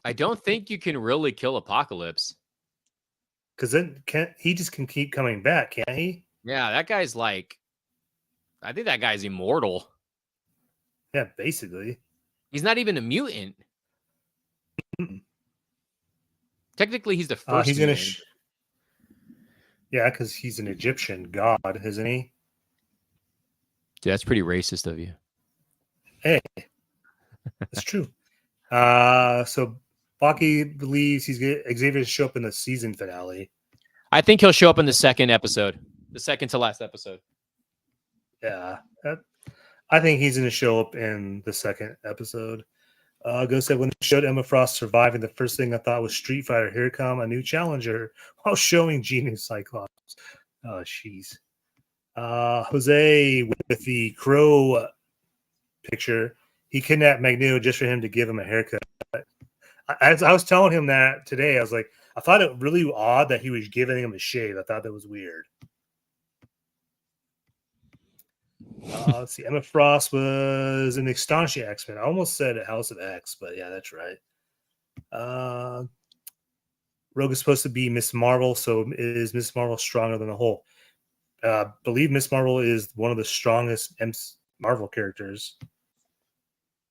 I don't think you can really kill Apocalypse. Because then he just can keep coming back, can't he? Yeah, that guy's I think that guy's immortal. Yeah, basically. He's not even a mutant. Technically, he's the first. He's gonna. Yeah, because he's an Egyptian god, isn't he? Dude, that's pretty racist of you. Hey, that's true. So Baki believes Xavier to show up in the season finale. I think he'll show up in the second episode, the second to last episode. Yeah, I think he's going to show up in the second episode. Ghost said, when they showed Emma Frost surviving, the first thing I thought was Street Fighter. Here come a new challenger while showing Genius Cyclops. Oh, jeez. Jose with the crow picture. He kidnapped Magneto just for him to give him a haircut. As I was telling him that today, I was like, I thought it really odd that he was giving him a shave. I thought that was weird. Let's see. Emma Frost was an astonishing X-Men. I almost said House of X, but yeah, that's right. Rogue is supposed to be Miss Marvel, so is Miss Marvel stronger than the Hulk? Believe Miss Marvel is one of the strongest Marvel characters.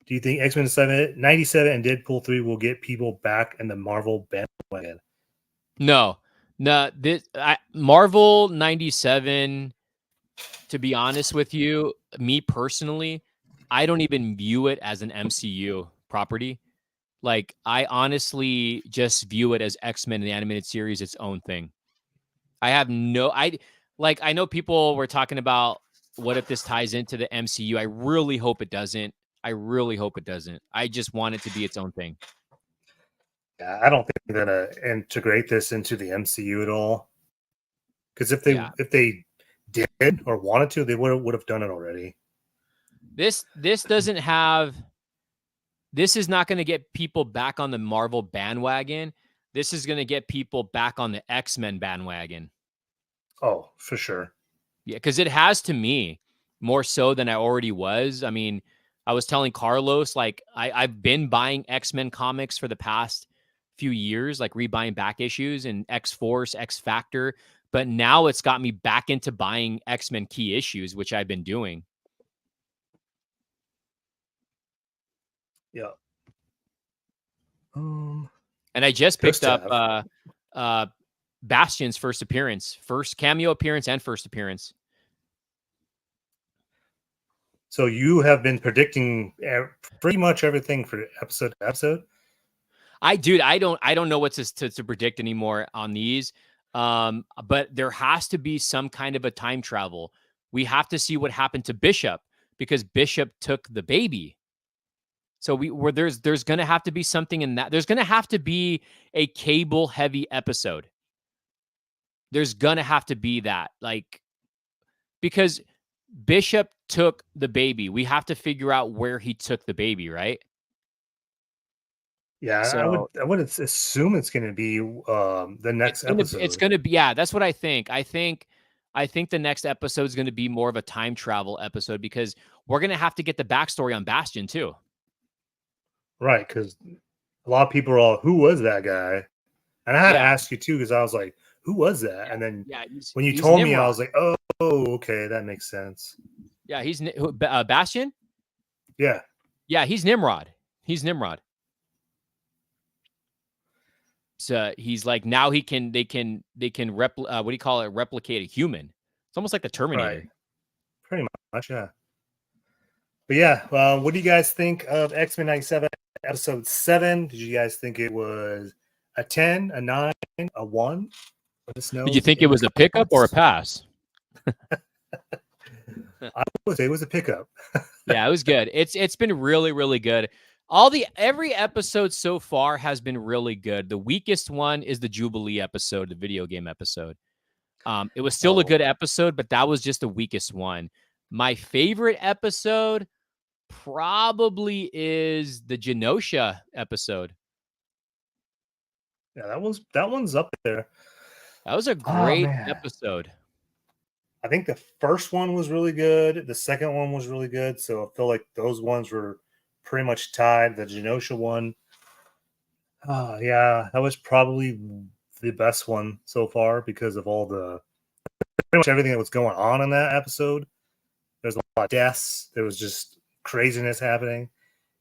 Do you think X-Men 97 and Deadpool 3 will get people back in the Marvel bandwagon? No. Marvel 97, to be honest with you, me personally, I don't even view it as an MCU property. Like, I honestly just view it as X-Men, the animated series, its own thing. I know people were talking about what if this ties into the MCU. I really hope it doesn't. I just want it to be its own thing. Yeah, I don't think they're gonna integrate this into the MCU at all. Because if they did or wanted to, they would have done it already. This is not going to get people back on the Marvel bandwagon. This is going to get people back on the X-Men bandwagon. Oh, for sure. Yeah, because it has to me more so than I already was. I mean, I was telling Carlos, like, I've been buying X-Men comics for the past few years, like rebuying back issues and X-Force, X-Factor. But now it's got me back into buying X-Men key issues, which I've been doing. Yeah. And I just picked up Bastion's first cameo appearance and first appearance. So you have been predicting pretty much everything for episode to episode. I don't know what to predict anymore on these. But there has to be some kind of a time travel. We have to see what happened to Bishop, because Bishop took the baby. So there's going to have to be something in that. There's going to have to be a Cable heavy episode. There's going to have to be that, like, because Bishop took the baby. We have to figure out where he took the baby, right? Yeah, so, I would assume it's going to be the next episode. It's going to be, yeah, that's what I think. I think the next episode is going to be more of a time travel episode because we're going to have to get the backstory on Bastion too. Right, because a lot of people are all, who was that guy? And I had to ask you too, because I was like, who was that? And then when you told me, I was like, oh, okay, that makes sense. Yeah, he's Bastion? Yeah. Yeah, he's Nimrod. So he's like, now they can replicate a human. It's almost like the Terminator. Right. Pretty much, yeah. But yeah, what do you guys think of X-Men 97 episode 7? Did you guys think it was a 10, a 9, a 1? Let us know. Did you think it was a pickup or a pass? I would say it was a pickup. Yeah, it was good. It's been really, really good. Every episode so far has been really good. The weakest one is the Jubilee episode, the video game episode. It was still a good episode, but that was just the weakest one. My favorite episode probably is the Genosha episode. Yeah, that one's up there. That was a great episode. I think the first one was really good. The second one was really good. So I feel like those ones were pretty much tied. The Genosha one, yeah, that was probably the best one so far because of all the pretty much everything that was going on in that episode. There's a lot of deaths. There was just craziness happening,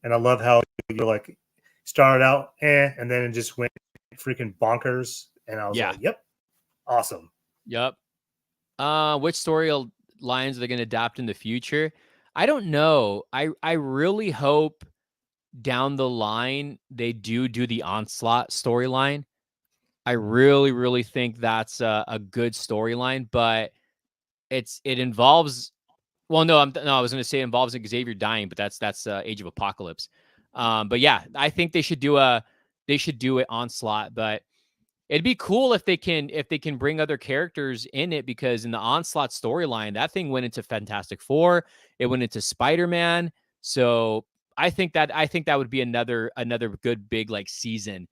and I love how you like started out and then it just went freaking bonkers. And I was like, "Yep, awesome." Yep. Which storylines are they going to adapt in the future? I don't know. I really hope down the line they do the Onslaught storyline. I really, really think that's a good storyline, but it involves. Well, I was going to say it involves Xavier dying, but that's Age of Apocalypse. But yeah, I think they should do it Onslaught, but it'd be cool if they can bring other characters in it, because in the Onslaught storyline, that thing went into Fantastic Four, it went into Spider-Man. So I think that would be another good big like season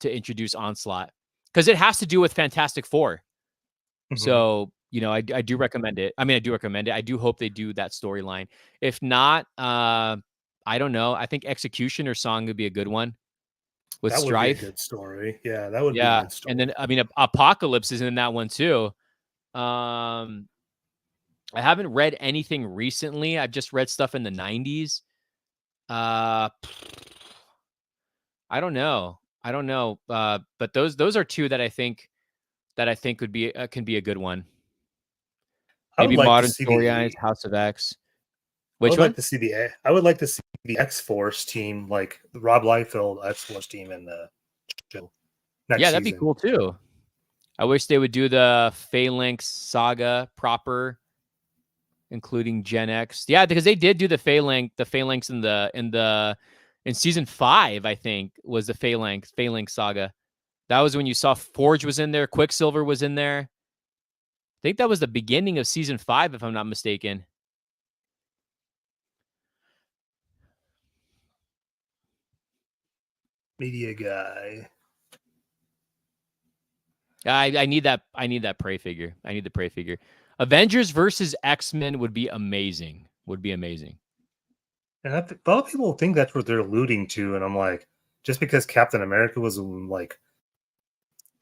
to introduce Onslaught, because it has to do with Fantastic Four. Mm-hmm. So I do recommend it. I mean, I do recommend it. I do hope they do that storyline. If not, I don't know. I think Executioner song would be a good one. With that Strife. Would be a good story. Yeah, that would be a good story. And then, I mean, Apocalypse is in that one too. I haven't read anything recently. I've just read stuff in the 90s. I don't know. But those are two that I think would be can be a good one. Maybe like Modern Story Eyes, House of X. Which one? I would like to see the X-Force team, like the Rob Liefeld X-Force team in the show. That'd be cool too. I wish they would do the Phalanx saga proper, including Gen X. Yeah, because they did do the Phalanx in season 5, I think, was the Phalanx saga. That was when you saw Forge was in there, Quicksilver was in there. I think that was the beginning of season 5, if I'm not mistaken. Media guy. I need that Prey figure. I need the Prey figure. Avengers versus X-Men would be amazing. And a lot of people think that's what they're alluding to, and I'm like, just because Captain America was in like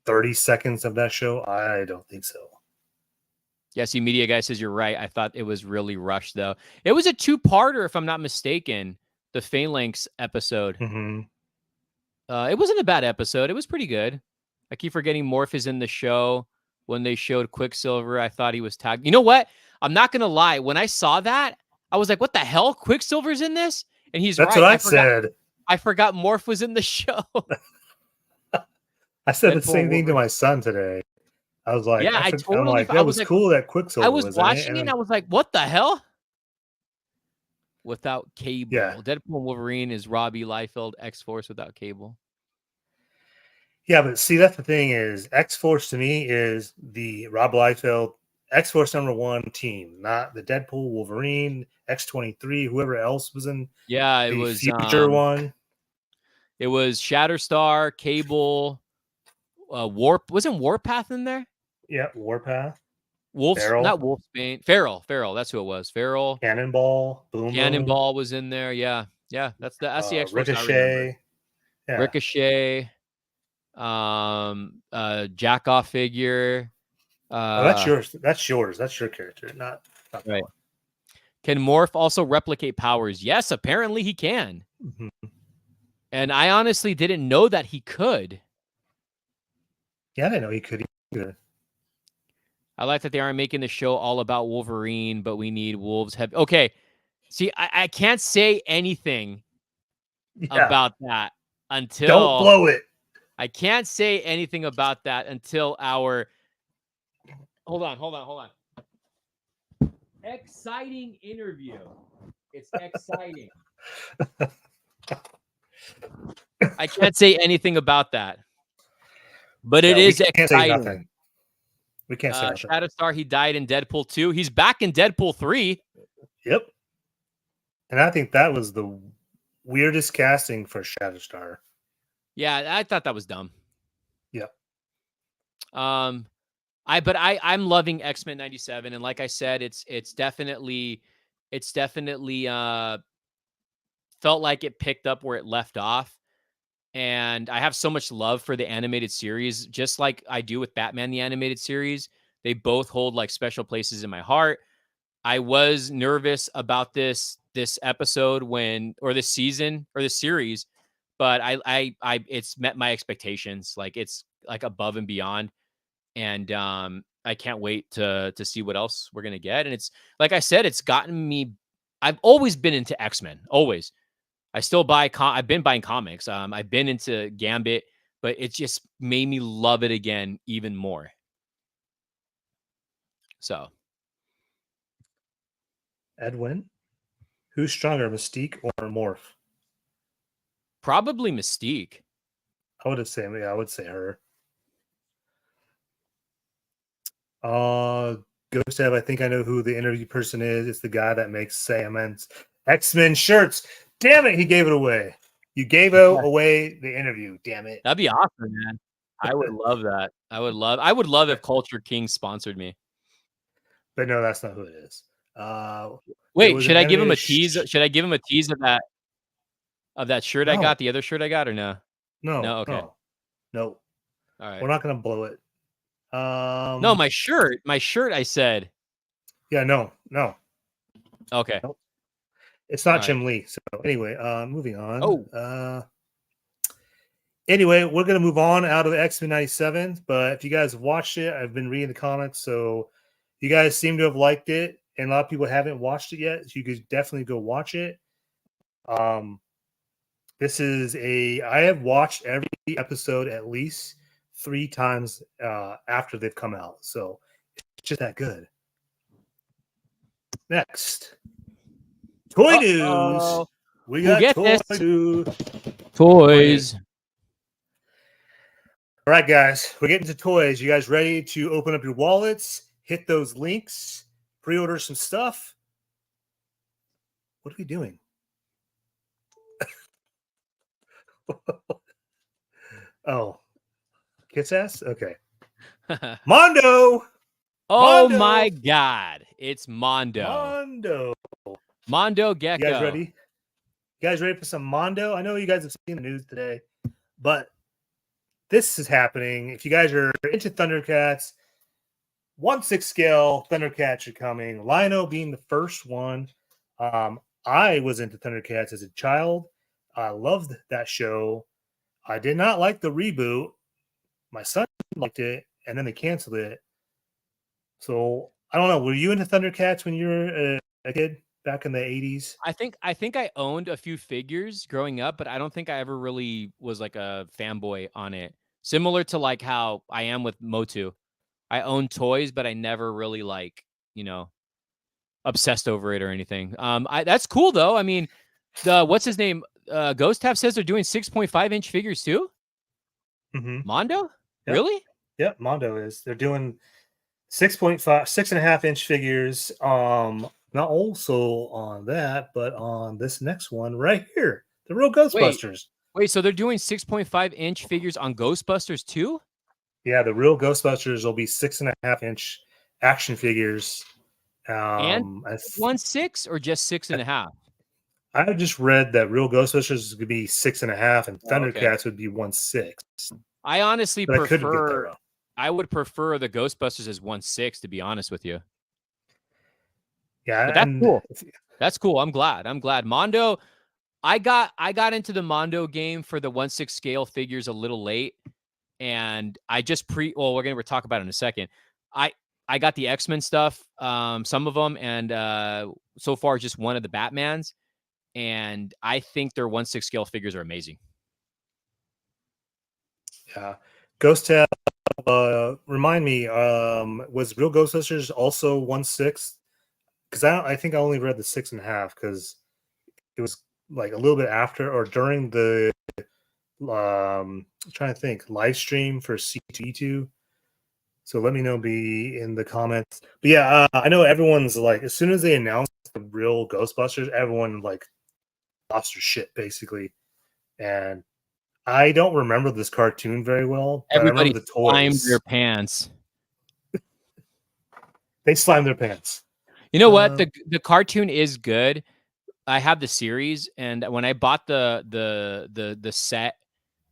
30 seconds of that show, I don't think so. Yeah, see, Media Guy says you're right. I thought it was really rushed, though. It was a 2-parter, if I'm not mistaken, the Phalanx episode. Mm-hmm. It wasn't a bad episode. It was pretty good. I keep forgetting Morph is in the show. When they showed Quicksilver, I thought he was tagged. You know what? I'm not going to lie. When I saw that, I was like, what the hell? Quicksilver's in this? And he's That's right. What I said. I forgot Morph was in the show. I said Deadpool the same thing to my son today. I was like, yeah, I'm like, that was cool that Quicksilver was watching it and I was like, what the hell? without Cable. Yeah. Deadpool Wolverine is Robbie Liefeld, X-Force without Cable. Yeah, but see, that's the thing is X-Force to me is the Rob Liefeld X-Force #1 team, not the Deadpool, Wolverine, X-23, whoever else was in it the was future one. It was Shatterstar, Cable, wasn't Warpath in there? Yeah, Warpath. Not Wolfsbane. Feral, that's who it was. Feral. Cannonball, Boom Cannonball was in there. Yeah. That's the X-Force I remember. Yeah. Ricochet. Jack-off figure. That's yours. That's your character, not right. Can Morph also replicate powers? Yes, apparently he can. Mm-hmm. And I honestly didn't know that he could. Yeah, I didn't know he could either. I like that they aren't making the show all about Wolverine, but we need Wolves heavy. Okay. See, I can't say anything about that until... Don't blow it. I can't say anything about that until our... Hold on. Exciting interview. It's exciting. I can't say anything about that. But it is exciting. We can't say nothing. Shatterstar, he died in Deadpool 2. He's back in Deadpool 3. Yep. And I think that was the weirdest casting for Shatterstar. Yeah, I thought that was dumb. Yep. I'm loving X-Men 97, and like I said, it's definitely felt like it picked up where it left off. And I have so much love for the animated series, just like I do with Batman the Animated Series. They both hold like special places in my heart. I was nervous about this episode this season or this series, but it's met my expectations. Like it's like above and beyond. And I can't wait to see what else we're gonna get. And it's like I said, it's gotten me. I've always been into X-Men, always. I still I've been buying comics. I've been into Gambit, but it just made me love it again even more. So, Edwin, who's stronger, Mystique or Morph? Probably Mystique. I would say her. Ghost Ev, I think I know who the interview person is. It's the guy that makes Sam's X-Men shirts. Damn it, he gave it away. You gave away the interview. Damn it. That'd be awesome, man. I would love that. I would love if Culture King sponsored me. But no, that's not who it is. Wait, should I give him a tease? Should I give him a tease of that shirt I got, the other shirt I got, or no? No. Okay. No. All right. We're not gonna blow it. No, my shirt. I said. Yeah, no. Okay. Nope. It's not Chun-Li. So anyway, moving on. Oh. Anyway, we're gonna move on out of X-Men 97. But if you guys watched it, I've been reading the comments, so you guys seem to have liked it, and a lot of people haven't watched it yet. So you could definitely go watch it. I have watched every episode at least 3 times after they've come out, so it's just that good. Next, toy news. We got toys. All right, guys, we're getting to toys. You guys ready to open up your wallets, hit those links, pre-order some stuff? What are we doing? Oh, kiss ass? Okay. Mondo! Oh my God. It's Mondo. Mondo Gecko. You guys ready? You guys ready for some Mondo? I know you guys have seen the news today, but this is happening. If you guys are into Thundercats, 1/6 scale Thundercats are coming. Lino being the first one. I was into Thundercats as a child. I loved that show. I did not like the reboot. My son liked it, and then they canceled it. So I don't know. Were you into Thundercats when you were a kid back in the 80s? I think I owned a few figures growing up, but I don't think I ever really was like a fanboy on it. Similar to like how I am with Motu. I own toys, but I never really obsessed over it or anything. That's cool though. I mean, what's his name? Ghost Tab says they're doing 6.5-inch figures too. Mm-hmm. Mondo, yep. really? Yep, Mondo is. They're doing 6.5-inch figures. Not also on that, but on this next one right here, the Real Ghostbusters. Wait, so they're doing 6.5-inch figures on Ghostbusters too? Yeah, the Real Ghostbusters will be 6.5-inch action figures. And 1/6 or just 6.5? I just read that Real Ghostbusters is going to be 6.5, and Thundercats would be 1/6. I honestly but prefer. I would prefer the Ghostbusters as 1/6, to be honest with you. Yeah, but that's cool. That's cool. I'm glad. Mondo. I got into the Mondo game for the 1/6 scale figures a little late, and I just well, we're gonna talk about it in a second. I got the X-Men stuff, some of them, and so far just one of the Batmans, and I think their 1/6 scale figures are amazing. Yeah, Ghost Tab. Remind me, was Real Ghostbusters also 1/6? Because I think I only read the 6.5 because it was like a little bit after or during the I'm trying to think live stream for C2E2. So let me know in the comments. But yeah, I know everyone's like, as soon as they announced the Real Ghostbusters, everyone like lost their shit basically. And I don't remember this cartoon very well. But Everybody I remember the toys. Slimed their pants. They slimed their pants. You know what? The cartoon is good. I have the series, and when I bought the set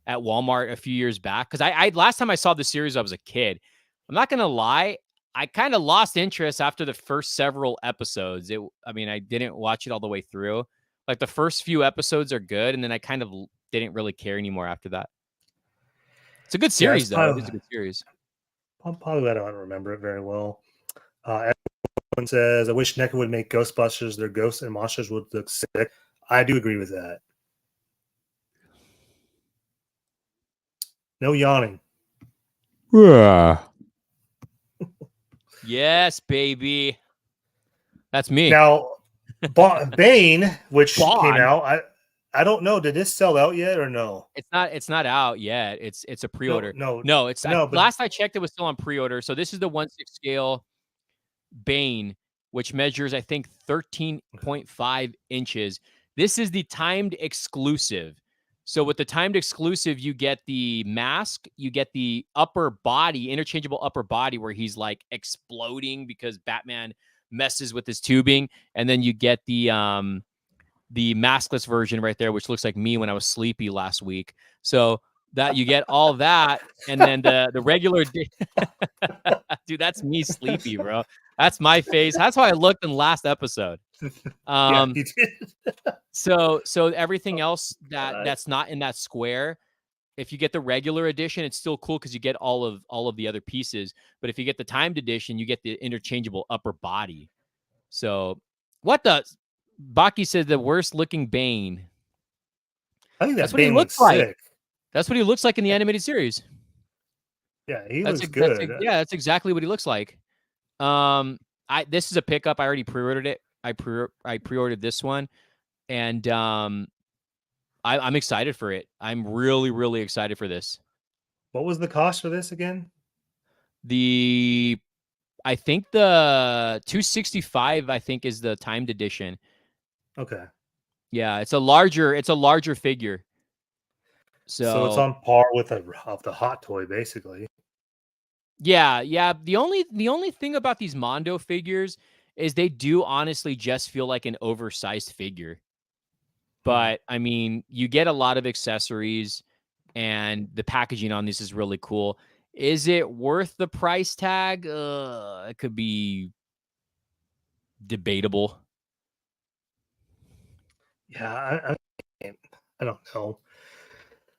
at Walmart a few years back, because I last time I saw the series, I was a kid. I'm not gonna lie, I kind of lost interest after the first several episodes. I mean, I didn't watch it all the way through. Like the first few episodes are good, and then I kind of didn't really care anymore after that. It's a good series, though. It's a good series. Probably I don't remember it very well. Everyone says, I wish NECA would make Ghostbusters. Their ghosts and monsters would look sick. I do agree with that. No yawning. Yes, baby. That's me. Now, Bane, which came out, I don't know. Did this sell out yet or no? It's not out yet. It's a pre-order. No, it's not. Last I checked, it was still on pre-order. So this is the 1/6 scale Bane, which measures, I think, 13.5 inches. This is the timed exclusive. So with the timed exclusive, you get the mask, you get the upper body, interchangeable upper body, where he's like exploding because Batman messes with his tubing, and then you get the maskless version right there, which looks like me when I was sleepy last week. So that you get all that, and then the regular dude, that's me sleepy, bro. That's my face. That's how I looked in the last episode. Yeah, you did. So everything else that's not in that square, if you get the regular edition, it's still cool because you get all of the other pieces. But if you get the timed edition, you get the interchangeable upper body. So what the Baki said, the worst looking Bane. I think that's what he looks like. That's what he looks like in the animated series. Yeah, he looks good. That's exactly what he looks like. This is a pickup. I already pre-ordered it. I pre-ordered this one, and I'm excited for it. I'm really, really excited for this. What was the cost for this again? I think the $265, I think, is the timed edition. Okay. Yeah, it's a larger figure. So it's on par with the Hot Toy, basically. Yeah. The only thing about these Mondo figures is they do honestly just feel like an oversized figure. But I mean, you get a lot of accessories, and the packaging on this is really cool. Is it worth the price tag? It could be debatable. Yeah, I don't know.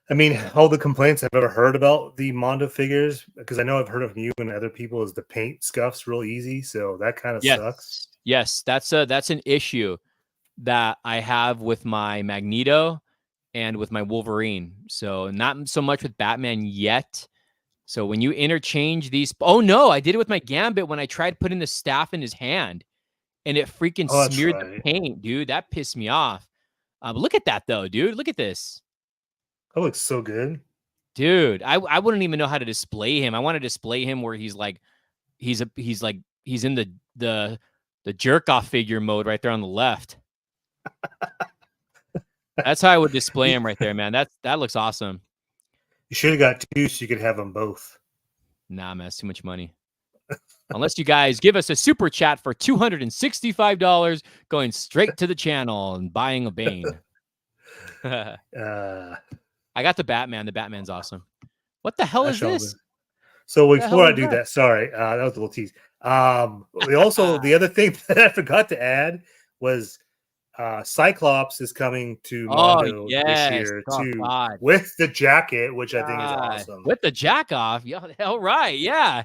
I mean, all the complaints I've ever heard about the Mondo figures, because I know I've heard of you and other people, is the paint scuffs real easy. So that kind of sucks. Yes, that's an issue that I have with my Magneto and with my Wolverine. So not so much with Batman yet. So when you interchange these, oh no, I did it with my Gambit when I tried putting the staff in his hand. and it freaking smeared the paint, dude. That pissed me off. But look at that though, dude. Look at this. That looks so good, dude. I wouldn't even know how to display him. I want to display him where he's in the jerk off figure mode right there on the left. That's how I would display him right there, man. That looks awesome. You should have got two so you could have them both. Nah, man, that's too much money. Unless you guys give us a super chat for $265 going straight to the channel and buying a Bane. I got the Batman. The Batman's awesome. What the hell is this? So before I do that, sorry, that was a little tease. The other thing that I forgot to add was Cyclops is coming to Mondo this year too, with the jacket, which I think is awesome. With the jack off, yeah, hell right, yeah.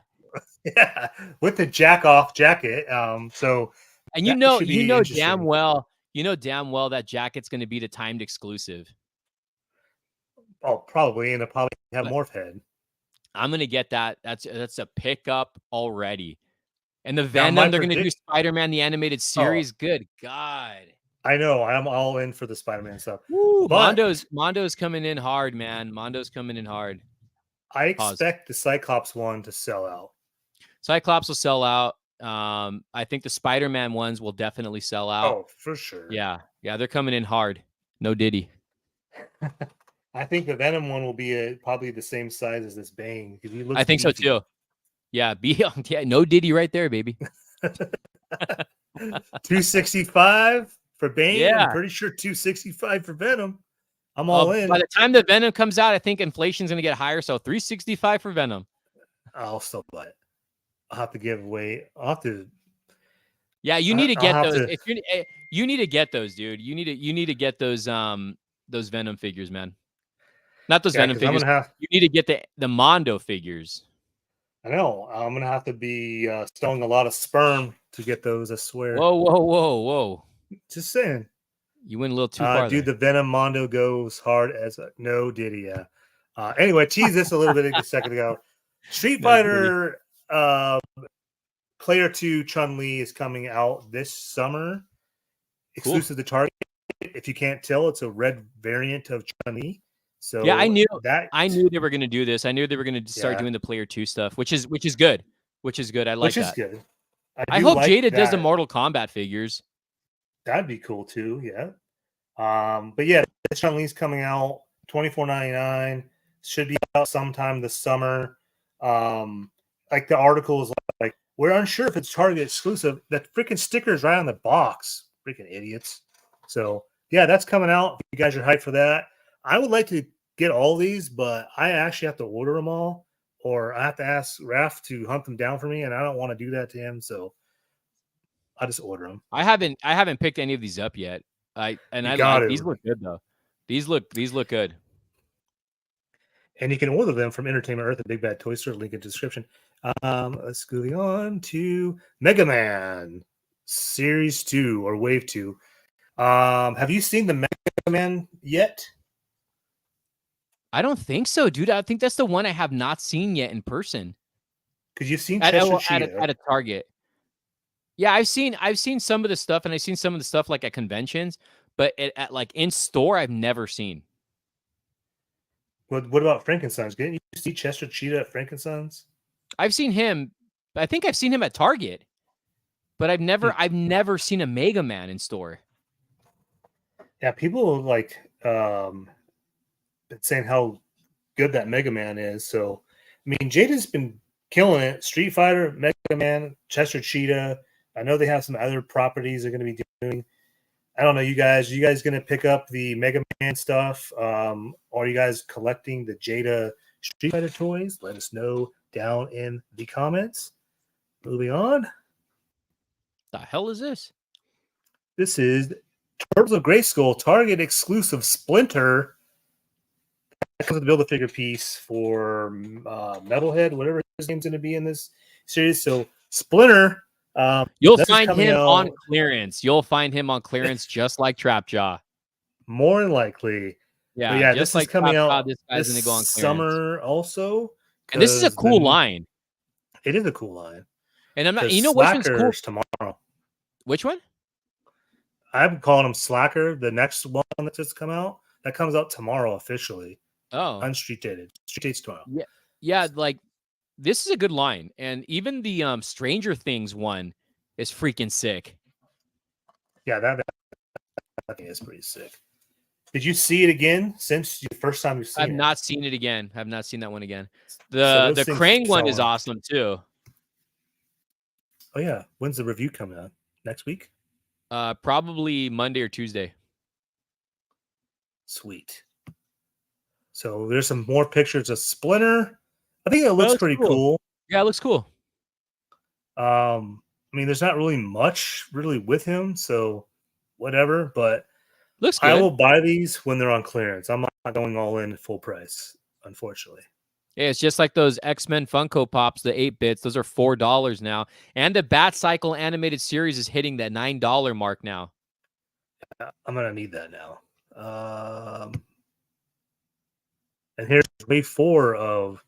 Yeah, with the jack off jacket. So, and you know damn well that jacket's going to be the timed exclusive. Oh, probably, and it'll probably have Morph Head. I'm going to get that. That's a pickup already. And the Venom, they're going to do Spider-Man the animated series. Good God. I know. I'm all in for the Spider-Man stuff. Woo, Mondo's coming in hard, man. Mondo's coming in hard. I expect the Cyclops one to sell out. Cyclops will sell out. I think the Spider-Man ones will definitely sell out. Oh, for sure. Yeah, they're coming in hard. No Diddy. I think the Venom one will be probably the same size as this Bane because he looks. I think so too. Yeah, no Diddy right there, baby. 265 for Bane. Yeah, I'm pretty sure 265 for Venom. I'm all in. By the time the Venom comes out, I think inflation's going to get higher. So 365 for Venom. I'll still buy it. I'll have to give away. I'll have to. Yeah, you need to get those. You need to get those, dude. You need to get those Venom figures, man. Not those Venom figures. You need to get the Mondo figures. I know. I'm gonna have to be stowing a lot of sperm to get those. I swear. Whoa! Just saying. You went a little too far. Dude, the Venom Mondo goes hard as a no Diddy. Yeah. Anyway, tease this a little bit a second ago. Street Fighter Player 2 Chun-Li is coming out this summer. Exclusive to Target. If you can't tell, it's a red variant of Chun-Li. So yeah, I knew they were going to do this. I knew they were going to start doing the Player 2 stuff, which is good. Which is good. I like that. Which is good. I hope Jada does the Mortal Kombat figures. That'd be cool too. Yeah. But yeah, Chun-Li's coming out $24.99. Should be out sometime this summer. Like the article is like, we're unsure if it's Target exclusive. That freaking sticker is right on the box. Freaking idiots. So yeah, that's coming out. If you guys are hyped for that. I would like to get all these, but I actually have to order them all, or I have to ask Raph to hunt them down for me, and I don't want to do that to him. So I just order them. I haven't picked any of these up yet. These look good though. These look good. And you can order them from Entertainment Earth and Big Bad Toy Store. Link in the description. Let's go on to Mega Man Series 2 or Wave 2. Have you seen the Mega Man yet? I don't think so, dude. I think that's the one I have not seen yet in person. Because you've seen at a Target. Yeah, I've seen some of the stuff, and I've seen some of the stuff like at conventions, but at like in store, I've never seen. What about Frankenstein's? Didn't you see Chester Cheetah at Frankenstein's? I've seen him. I think I've seen him at Target, but I've never seen a Mega Man in store. Yeah, people like saying how good that Mega Man is. So, I mean, Jada's been killing it. Street Fighter, Mega Man, Chester Cheetah. I know they have some other properties they're going to be doing. I don't know, you guys. Are you guys going to pick up the Mega Man stuff? Or are you guys collecting the Jada Street Fighter toys? Let us know down in the comments. Moving on. The hell is this? This is Turtles of Greyskull Target exclusive Splinter. That comes with the Build-A-Figure piece for Metalhead, whatever his name's going to be in this series. So Splinter. You'll find him on clearance. You'll find him on clearance just like Trapjaw. More than likely. Yeah, this is coming out this summer also. And this is a cool line. It is a cool line. And I'm not, you know, which one's cool tomorrow. Which one? I'm calling him Slacker. The next one that just come out, that comes out tomorrow officially. Oh, Unstreet dated. Street dates tomorrow. Yeah. Like this is a good line, and even the Stranger Things one is freaking sick. Yeah, that thing is pretty sick. Did you see it again since the first time you've seen it? I've not seen it again. I've not seen that one again. The Krang one is awesome too. Oh yeah, when's the review coming out? Next week? Probably Monday or Tuesday. Sweet. So there's some more pictures of Splinter. I think it looks pretty cool. Yeah, it looks cool. I mean, there's not really much really with him, so whatever. But looks good. I will buy these when they're on clearance. I'm not going all in full price, unfortunately. Yeah, it's just like those X-Men Funko Pops, the 8-bits. Those are $4 now. And the Bat Cycle animated series is hitting that $9 mark now. I'm going to need that now. And here's wave 4 of...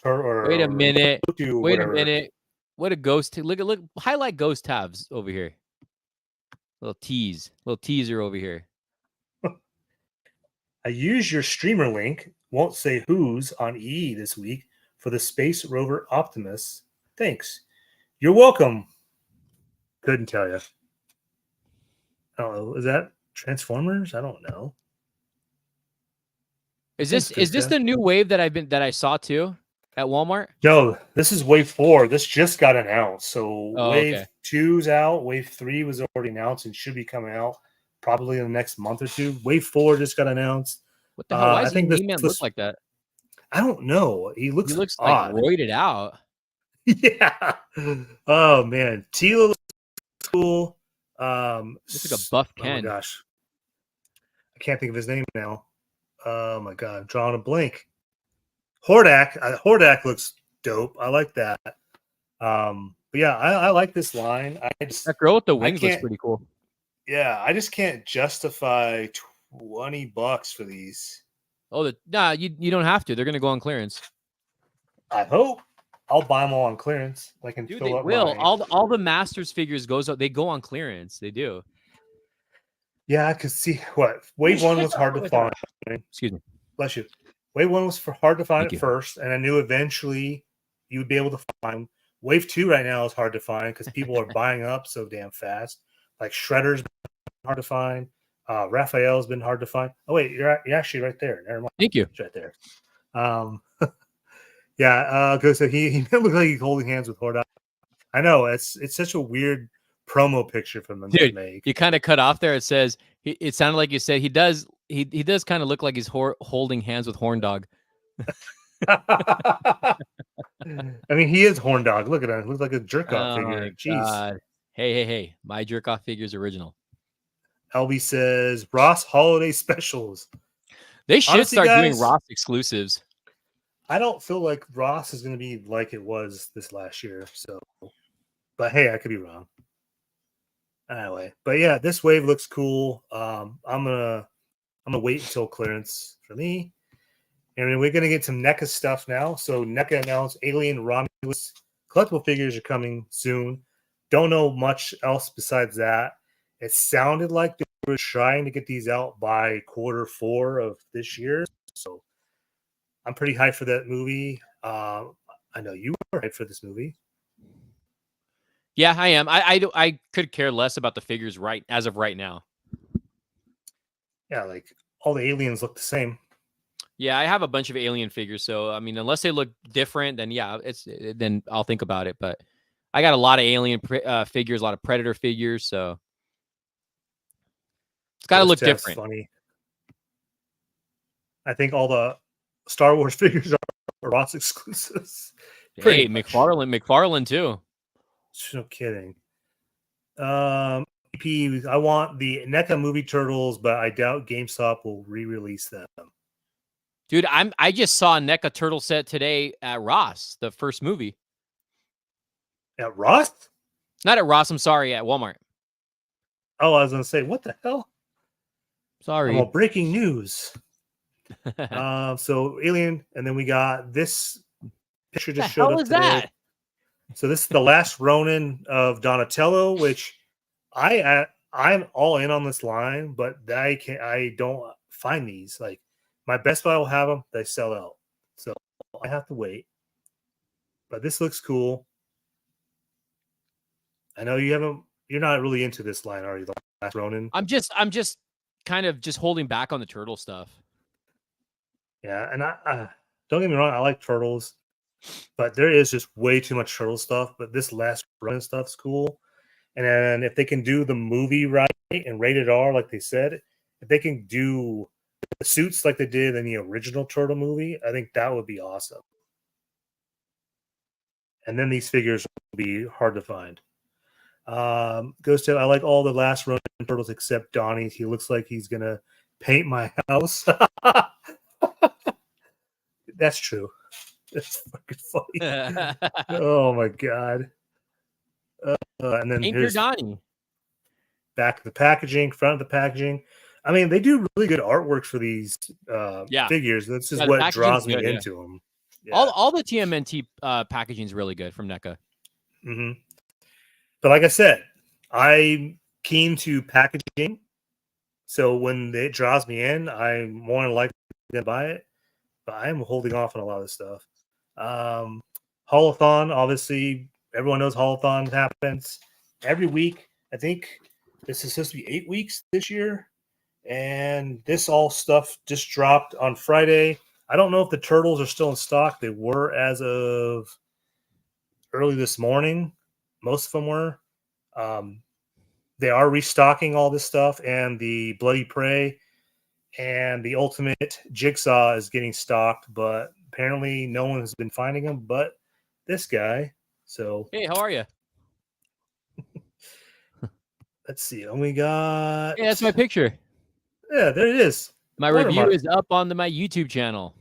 Wait a minute. Wait a minute. What a ghost. Look, highlight ghost tabs over here. Little teaser over here. I use your streamer link, won't say who's, on EE this week for the Space Rover Optimus. Thanks. You're welcome. Couldn't tell you. I don't know. Is that Transformers? I don't know. Is this the new wave that I saw too at Walmart? No, this is wave 4. This just got announced. So wave 2's out. Wave 3 was already announced and should be coming out probably in the next month or two. Wave 4 just got announced. What the hell? Why does E-Man look like that? I don't know. He looks odd. Like roided out. Yeah. Oh man, Tila looks cool. Looks like a buff Ken. Oh my gosh, I can't think of his name now. Oh my god, I'm drawing a blank. Hordak. Hordak looks dope. I like that. But yeah, I like this line. That girl with the wings looks pretty cool. Yeah, I just can't justify $20 for these. Oh, you don't have to. They're gonna go on clearance. I hope. I'll buy them all on clearance. I can fill up will. All the Masters figures they go on clearance. They do. Yeah, I could see what wave 1 was hard to find. Excuse me. Bless you. Wave 1 was hard to find at first, and I knew eventually you would be able to find. Wave 2 right now is hard to find because people are buying up so damn fast. Like Shredder's been hard to find. Raphael's been hard to find. Oh wait, you're actually right there. Never mind. Thank you. It's right there. Yeah, so he looks like he's holding hands with Hordak. I know it's such a weird promo picture from them to make. You kind of cut off there. It says it sounded like you said he does kind of look like he's holding hands with Horn Dog. I mean, he is Horn Dog. Look at him. He looks like a jerk off figure. Jeez. God. Hey. My jerk off figure is original. LB says Ross holiday specials. They should start doing Ross exclusives. I don't feel like Ross is going to be like it was this last year. So, but hey, I could be wrong. Anyway, but yeah, this wave looks cool. I'm gonna wait until clearance for me, and we're gonna get some NECA stuff now. So NECA announced Alien Romulus collectible figures are coming soon. Don't know much else besides that. It sounded like they were trying to get these out by Q4 of this year. So I'm pretty hyped for that movie. I know you were hyped for this movie. Yeah, I am. I could care less about the figures as of right now. Yeah, like all the aliens look the same. Yeah, I have a bunch of alien figures, so I mean, unless they look different, then yeah, then I'll think about it. But I got a lot of alien figures, a lot of Predator figures, so it's got to look different. Funny. I think all the Star Wars figures are Ross exclusives. Hey, McFarlane too. No kidding. I want the NECA movie Turtles, but I doubt GameStop will re-release them. Dude, I just saw a NECA turtle set today at Ross, the first movie. At Ross? Not at Ross, I'm sorry, at Walmart. Oh, I was gonna say, what the hell? Sorry. Well, breaking news. So Alien, and then we got this picture just showed up today. So this is the last Ronin of Donatello, which I'm all in on this line, but I don't find these. Like my Best Buy will have them, they sell out. So I have to wait. But this looks cool. I know you're not really into this line, are you? The last Ronin? I'm just kind of just holding back on the turtle stuff. Yeah, and I don't get me wrong, I like turtles, but there is just way too much turtle stuff. But this last Ronin stuff's cool. And then if they can do the movie right and rated R, like they said, if they can do the suits like they did in the original Turtle movie, I think that would be awesome. And then these figures will be hard to find. Ghost Tail, I like all the last Ronin turtles except Donnie. He looks like he's going to paint my house. That's true. That's fucking funny. Oh, my God. And then here's Donnie. Back of the packaging, front of the packaging. I mean, they do really good artwork for these figures. That's just what draws me into them. Yeah. All the TMNT packaging is really good from NECA. Mm-hmm. But like I said, I'm keen to packaging. So when it draws me in, I'm more than likely to buy it. But I'm holding off on a lot of this stuff. Holothon, obviously, everyone knows Holothon happens every week. I think this is supposed to be 8 weeks this year. And this all stuff just dropped on Friday. I don't know if the turtles are still in stock. They were as of early this morning. Most of them were. They are restocking all this stuff, and the Bloody Prey and the Ultimate Jigsaw is getting stocked, but apparently no one has been finding them but this guy. So hey, how are you? Let's see. And we got... Hey, that's my picture. Yeah, there it is. My review is up on my YouTube channel.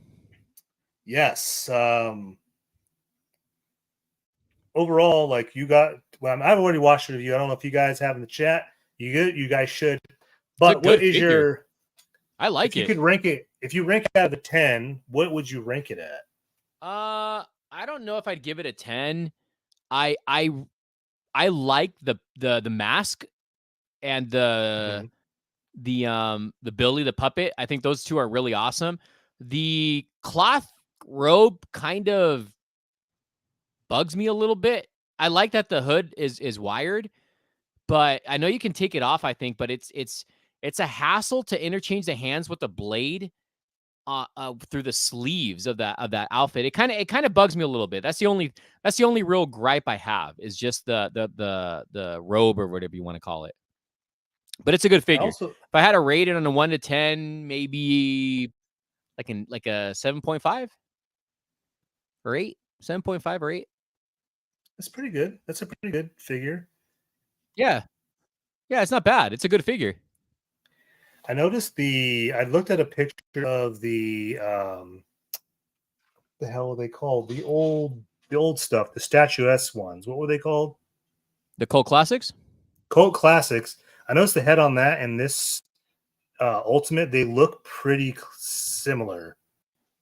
Yes. Overall, like you got... Well, I've already watched the review. I don't know if you guys have in the chat. You guys should. But what is your... I like it. If you could rank it... If you rank it out of a 10, what would you rank it at? I don't know if I'd give it a 10. I like the mask and the Billy the puppet. I think those two are really awesome. The cloth robe kind of bugs me a little bit. I like that the hood is wired, but I know you can take it off, I think, but it's a hassle to interchange the hands with the blade through the sleeves of that outfit. It kind of bugs me a little bit. That's the only real gripe I have, is just the robe or whatever you want to call it. But it's a good figure. If I had to rate it on a 1 to 10, maybe like a 7.5 or 8, 7.5 or 8. That's pretty good. That's a pretty good figure. Yeah, it's not bad. It's a good figure. I noticed I looked at a picture of the hell are they called? The old stuff, the statuesque ones. What were they called? The Cult Classics? Cult Classics. I noticed the head on that and this Ultimate, they look pretty similar.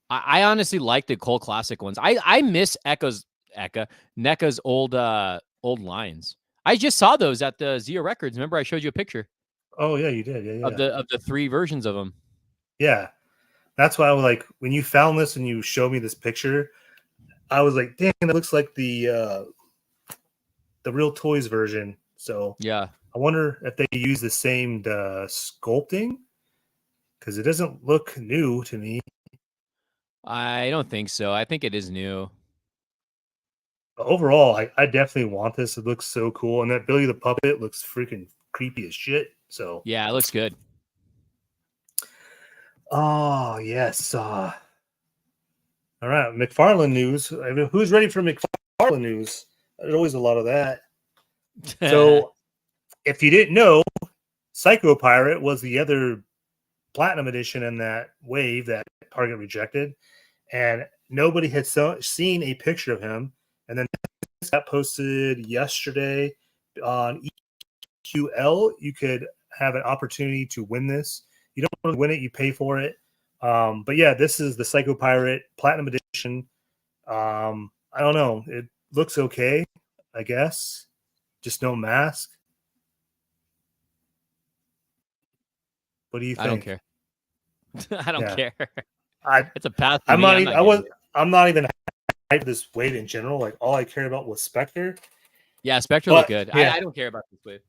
I honestly like the Cult Classic ones. I miss NECA's old lines. I just saw those at the Zia Records. Remember, I showed you a picture. Oh yeah, you did. Yeah. Of the 3 versions of them. Yeah, that's why I was like, when you found this and you showed me this picture, I was like, damn, that looks like the Real Toys version. So yeah, I wonder if they use the same sculpting, because it doesn't look new to me. I don't think so. I think it is new. But overall, I definitely want this. It looks so cool, and that Billy the Puppet looks freaking creepy as shit. So yeah, it looks good. Oh yes. All right, McFarlane news. I mean, who's ready for McFarlane news? There's always a lot of that. So, if you didn't know, Psycho Pirate was the other platinum edition in that wave that Target rejected, and nobody had seen a picture of him. And then this got posted yesterday on EQL. You could have an opportunity to win this. You don't really win it, you pay for it. But yeah, this is the Psycho Pirate Platinum Edition. I don't know. It looks okay. I guess. Just no mask. What do you think? I don't care. I don't care. It's a pass. I'm not even hyped for this wave in general. Like all I cared about was Spectre. Yeah, Spectre looked good. Yeah. I don't care about this wave.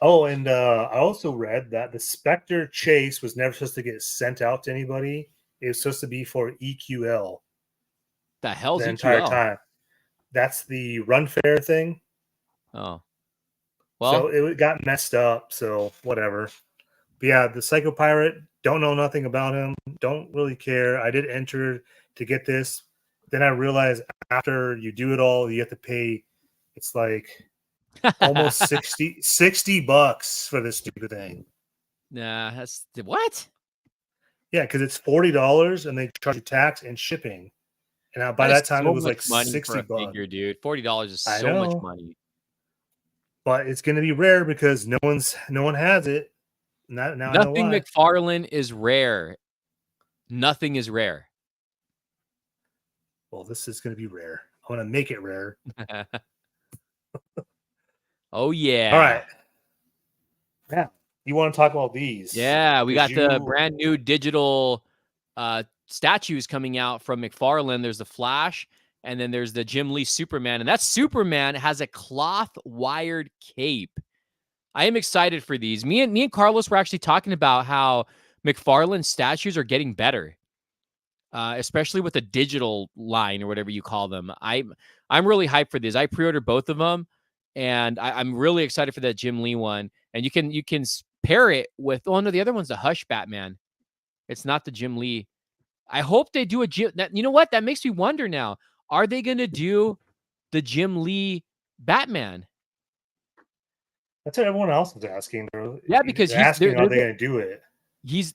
Oh, and I also read that the Spectre chase was never supposed to get sent out to anybody. It was supposed to be for EQL. The hell's the EQL? Entire time. That's the run fair thing. Oh. Well, so it got messed up, so whatever. But yeah, the Psycho Pirate, don't know nothing about him. Don't really care. I did enter to get this. Then I realized after you do it all, you have to pay. It's like almost $60 for this stupid thing. Nah, that's what? Yeah, because it's $40 and they charge you tax and shipping. And by that time, it was like $60. Figure, dude. $40 is so much money. But it's going to be rare because no one has it. Now Nothing McFarlane is rare. Nothing is rare. Well, this is going to be rare. I want to make it rare. Oh, yeah. All right. Yeah. You want to talk about these? Yeah, we got the brand new digital statues coming out from McFarlane. There's the Flash, and then there's the Jim Lee Superman. And that Superman has a cloth wired cape. I am excited for these. Me and Carlos were actually talking about how McFarlane statues are getting better, especially with the digital line or whatever you call them. I'm really hyped for these. I pre-ordered both of them, and I'm really excited for that Jim Lee one. And you can pair it with the other one's the Hush Batman. It's not the Jim Lee. I hope they do you know what? That makes me wonder now. Are they going to do the Jim Lee Batman? That's what everyone else is asking. Yeah, because they're asking, are they going to do it?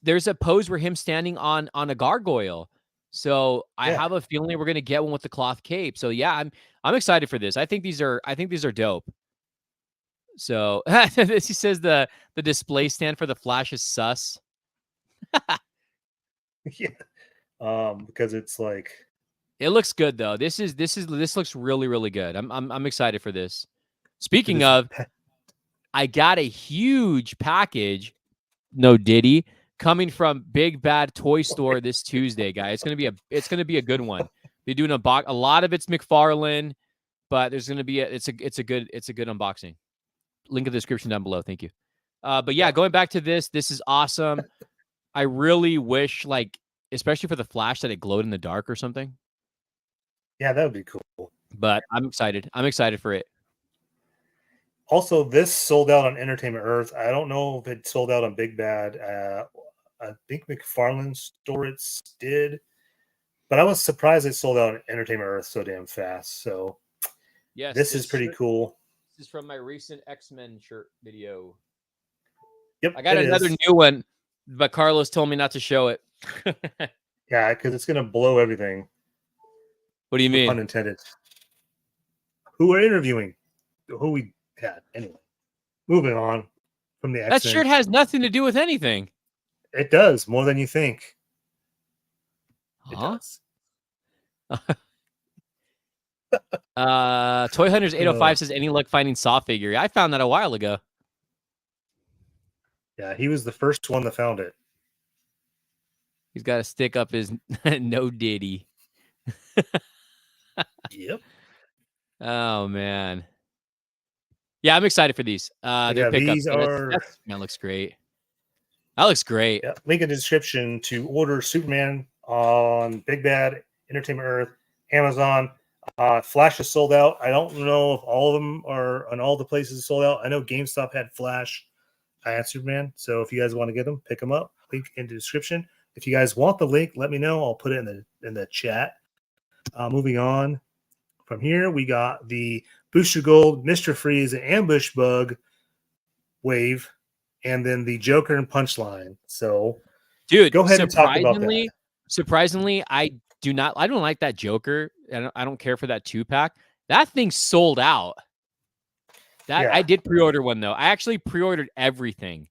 There's a pose where him standing on a gargoyle. So I have a feeling we're going to get one with the cloth cape. So yeah, I'm excited for this. I think these are dope. So he says the display stand for the Flash is sus. Yeah. Because it's like it looks good though. This looks really, really good. I'm excited for this. Speaking of, I got a huge package, no Diddy, coming from Big Bad Toy Store this Tuesday, guys. It's gonna be a good one. They're doing a lot of it's McFarlane, but there's gonna be it's a good unboxing. Link in the description down below. Thank you. But yeah, going back to this is awesome. I really wish, like, especially for the Flash, that it glowed in the dark or something. Yeah, that would be cool. But I'm excited. I'm excited for it. Also, this sold out on Entertainment Earth. I don't know if it sold out on Big Bad. I think McFarlane store it did, but I was surprised it sold out on Entertainment Earth so damn fast. So, yes, this is pretty cool. This is from my recent X-Men shirt video. Yep, I got another new one, but Carlos told me not to show it. Yeah, because it's gonna blow everything. What do you mean? Unintended. Who we're interviewing? Who we had? Anyway, moving on from the X-Men. That shirt has nothing to do with anything. It does more than you think. It does. Toy Hunters 805 says, any luck finding Saw figure? I found that a while ago. Yeah, he was the first one that found it. He's got to stick up his no Diddy. Yep. Oh man. Yeah, I'm excited for these. Their pickups. That looks great. That looks great. Yeah. Link in the description to order Superman on Big Bad, Entertainment Earth, Amazon. Flash is sold out. I don't know if all of them are on all the places sold out. I know GameStop had Flash and Superman. So if you guys want to get them, pick them up. Link in the description. If you guys want the link, let me know. I'll put it in the chat. Moving on from here, we got the Booster Gold, Mr. Freeze, and Ambush Bug wave, and then the Joker and Punchline. So, dude, go ahead and talk about that. Surprisingly, I don't like that Joker. I don't care for that 2-pack. That thing sold out. I did pre-order one though. I actually pre-ordered everything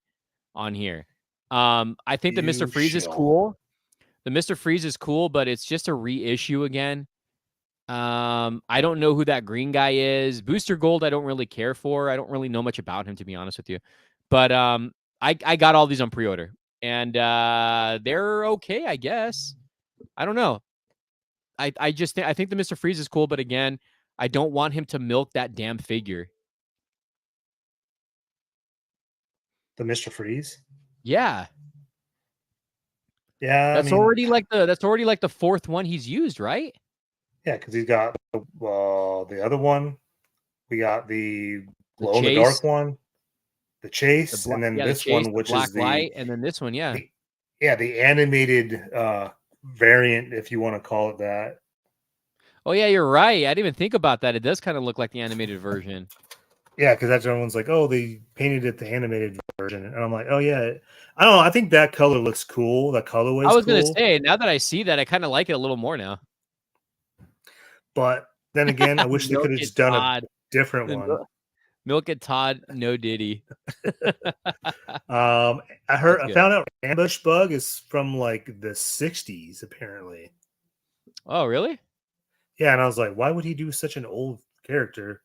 on here. I think the Mr. Freeze is cool. The Mr. Freeze is cool, but it's just a reissue again. I don't know who that green guy is. Booster Gold, I don't really care for. I don't really know much about him, to be honest with you. But I got all these on pre-order, and they're okay, I guess. I don't know. I think the Mr. Freeze is cool, but again, I don't want him to milk that damn figure. The Mr. Freeze? Yeah. Yeah, That's already like the fourth one he's used, right? Yeah, because he's got the other one. We got the glow in the dark one, the chase, and then this one, which is the light, and then this one, the animated variant, if you want to call it that. Oh yeah, you're right. I didn't even think about that. It does kind of look like the animated version. Yeah, because that's everyone's like, oh, they painted it the animated version, and I'm like, oh yeah, I don't know. I think that color looks cool. The colorway. I was gonna say, now that I see that, I kind of like it a little more now. But then again, I wish they could have just done a different one. Milk it, Todd. No Diddy. I found out Ambush Bug is from like the 60s, apparently. Oh, really? Yeah, and I was like, why would he do such an old character?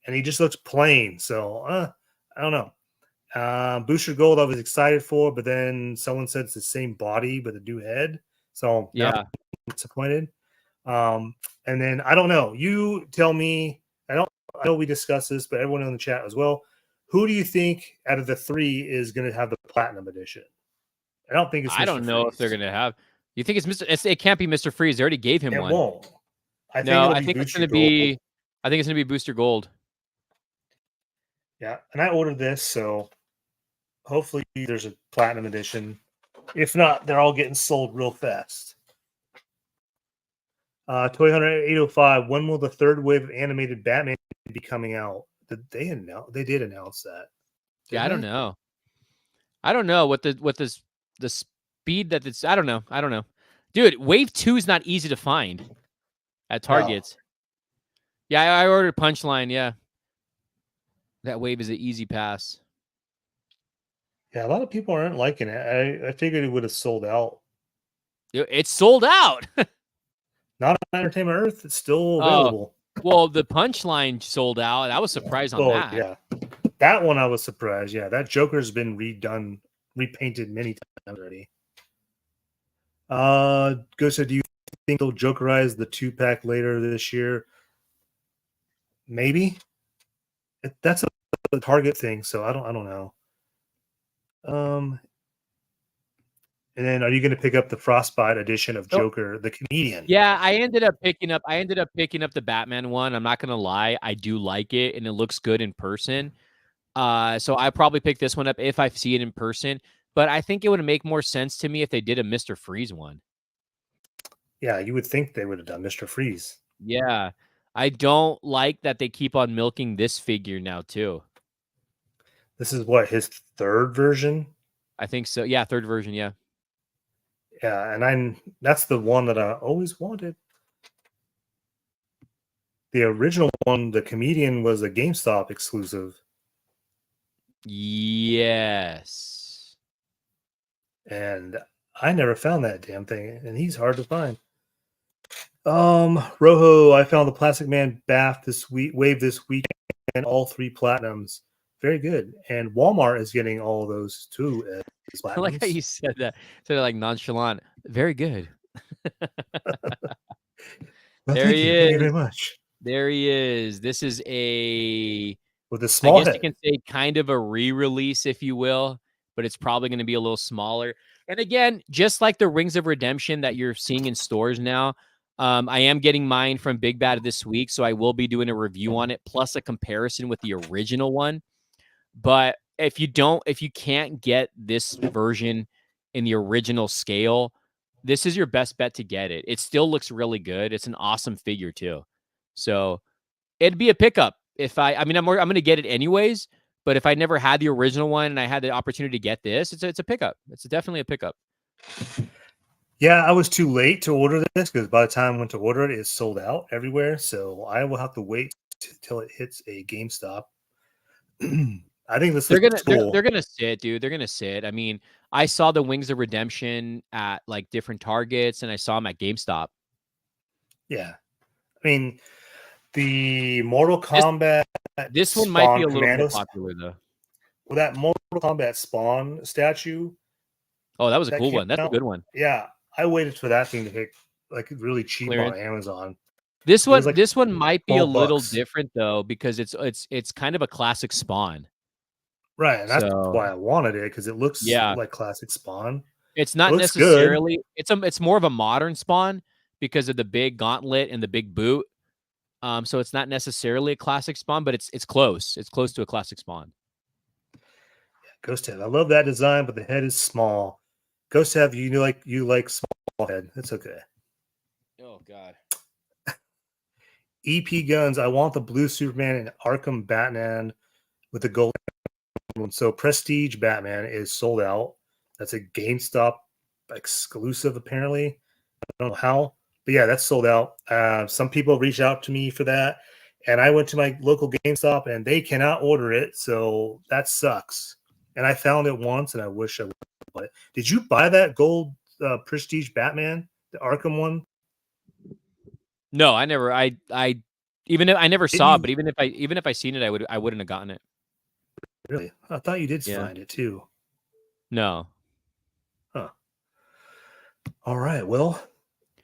And he just looks plain. So I don't know. Booster Gold I was excited for, but then someone said it's the same body but a new head. So yeah, I'm disappointed. And then I don't know. You tell me. I know we discussed this, but everyone in the chat as well. Who do you think out of the three is going to have the platinum edition? I don't think it's. I don't know if they're going to have. You think it's Mr. It can't be Mr. Freeze. They already gave him one. It won't. I think it's going to be. I think it's going to be Booster Gold. Yeah, and I ordered this, so hopefully there's a platinum edition. If not, they're all getting sold real fast. Toy Hunter 805. When will the third wave of animated Batman be coming out? Did they announce? They did announce that. Yeah, I don't know. I don't know what the speed that it's. I don't know, dude. Wave 2 is not easy to find at Targets. Oh. Yeah, I ordered Punchline. Yeah, that wave is an easy pass. Yeah, a lot of people aren't liking it. I figured it would have sold out. It's sold out. Not on Entertainment Earth. It's still available. Well, the Punchline sold out. I was surprised on that. Yeah, that one I was surprised. Yeah, that Joker's been repainted many times already. Ghost, do you think they'll Jokerize the 2-pack later this year? Maybe. That's a Target thing, so I don't know. And then, are you going to pick up the Frostbite edition of Joker, the comedian? Yeah, I ended up picking up the Batman one. I'm not going to lie, I do like it, and it looks good in person. So I probably pick this one up if I see it in person. But I think it would make more sense to me if they did a Mr. Freeze one. Yeah, you would think they would have done Mr. Freeze. Yeah, I don't like that they keep on milking this figure now too. This is what, his third version? I think so. Yeah, third version. Yeah. Yeah, and that's the one that I always wanted. The original one, the comedian, was a GameStop exclusive. Yes. And I never found that damn thing, and he's hard to find. Rojo, I found the Plastic Man Bath wave this week, and all 3 platinums. Very good. And Walmart is getting all those too. I like how you said that. Said it like nonchalant. Very good. There he is. Thank you very much. There he is. This is with a small I guess head. You can say kind of a re-release, if you will, but it's probably going to be a little smaller. And again, just like the Rings of Redemption that you're seeing in stores now, I am getting mine from Big Bad this week, so I will be doing a review on it, plus a comparison with the original one. But if you can't get this version in the original scale, this is your best bet to get it. It still looks really good. It's an awesome figure too. So it'd be a pickup. I'm going to get it anyways, but if I never had the original one and I had the opportunity to get this, it's a pickup. It's definitely a pickup. Yeah, I was too late to order this because by the time I went to order it, it's sold out everywhere. So I will have to wait till it hits a GameStop. I think this is cool. They're gonna sit, dude. They're gonna sit. I mean, I saw the Wings of Redemption at like different Targets, and I saw them at GameStop. Yeah, mean, the Mortal Kombat. This one might be a little more popular though. Well, that Mortal Kombat Spawn statue. Oh, that was a cool one. That's a good one. Yeah, I waited for that thing to hit like really cheap on Amazon. This one might be a little different though because it's kind of a classic Spawn. Right, and that's why I wanted it because it looks like classic Spawn. It's not necessarily it's more of a modern Spawn because of the big gauntlet and the big boot. So it's not necessarily a classic Spawn, but it's close. It's close to a classic Spawn. Yeah, Ghost Head. I love that design, but the head is small. Ghost Head, you like small head. That's okay. Oh God. EP Guns. I want the blue Superman and Arkham Batman with the gold. So Prestige Batman is sold out. That's a GameStop exclusive, apparently. I don't know how, but yeah, that's sold out. Some people reached out to me for that, and I went to my local GameStop, and they cannot order it, so that sucks. And I found it once, and I wish I would have bought it. Did you buy that gold Prestige Batman, the Arkham one? No, I never. I even if I never saw it, but even if I seen it, I wouldn't have gotten it. Really? I thought you did find it too. No. Huh. All right. Well,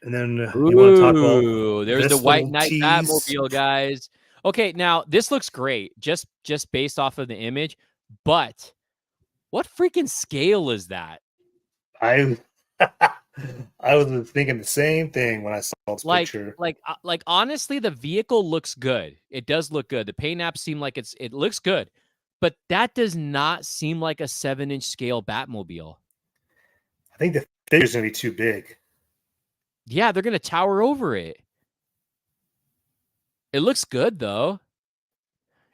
and then you want to talk about there's the White Knight Batmobile, guys. Okay, now this looks great, just based off of the image, but what freaking scale is that? I was thinking the same thing when I saw this picture. Like honestly, the vehicle looks good. It does look good. The paint apps seem like it looks good, but that does not seem like a 7-inch scale Batmobile. I think the figure's gonna be too big. Yeah, they're gonna tower over it. It looks good though.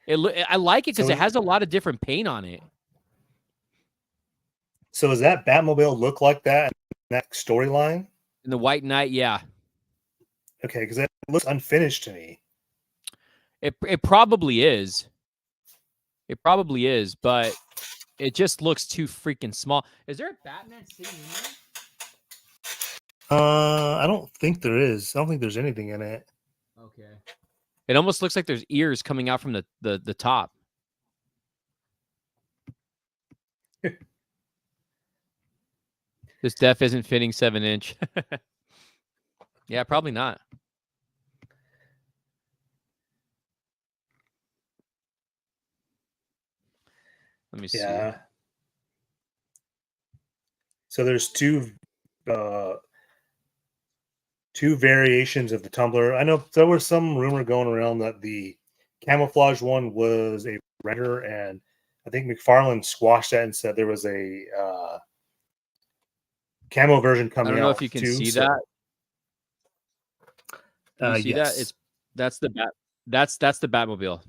I like it because it has a lot of different paint on it. So does that Batmobile look like that in that storyline? In the White Knight, yeah. Okay, because it looks unfinished to me. It probably is. It probably is, but it just looks too freaking small. Is there a Batman sitting in there? I don't think there is. I don't think there's anything in it. Okay. It almost looks like there's ears coming out from the top. This def isn't fitting 7-inch. Yeah, probably not. Let me see. Yeah. So there's two variations of the tumbler. I know there was some rumor going around that the camouflage one was a render, and I think McFarlane squashed that and said there was a camo version coming out. I don't know if you can see that. Can you see yes. That's the Batmobile.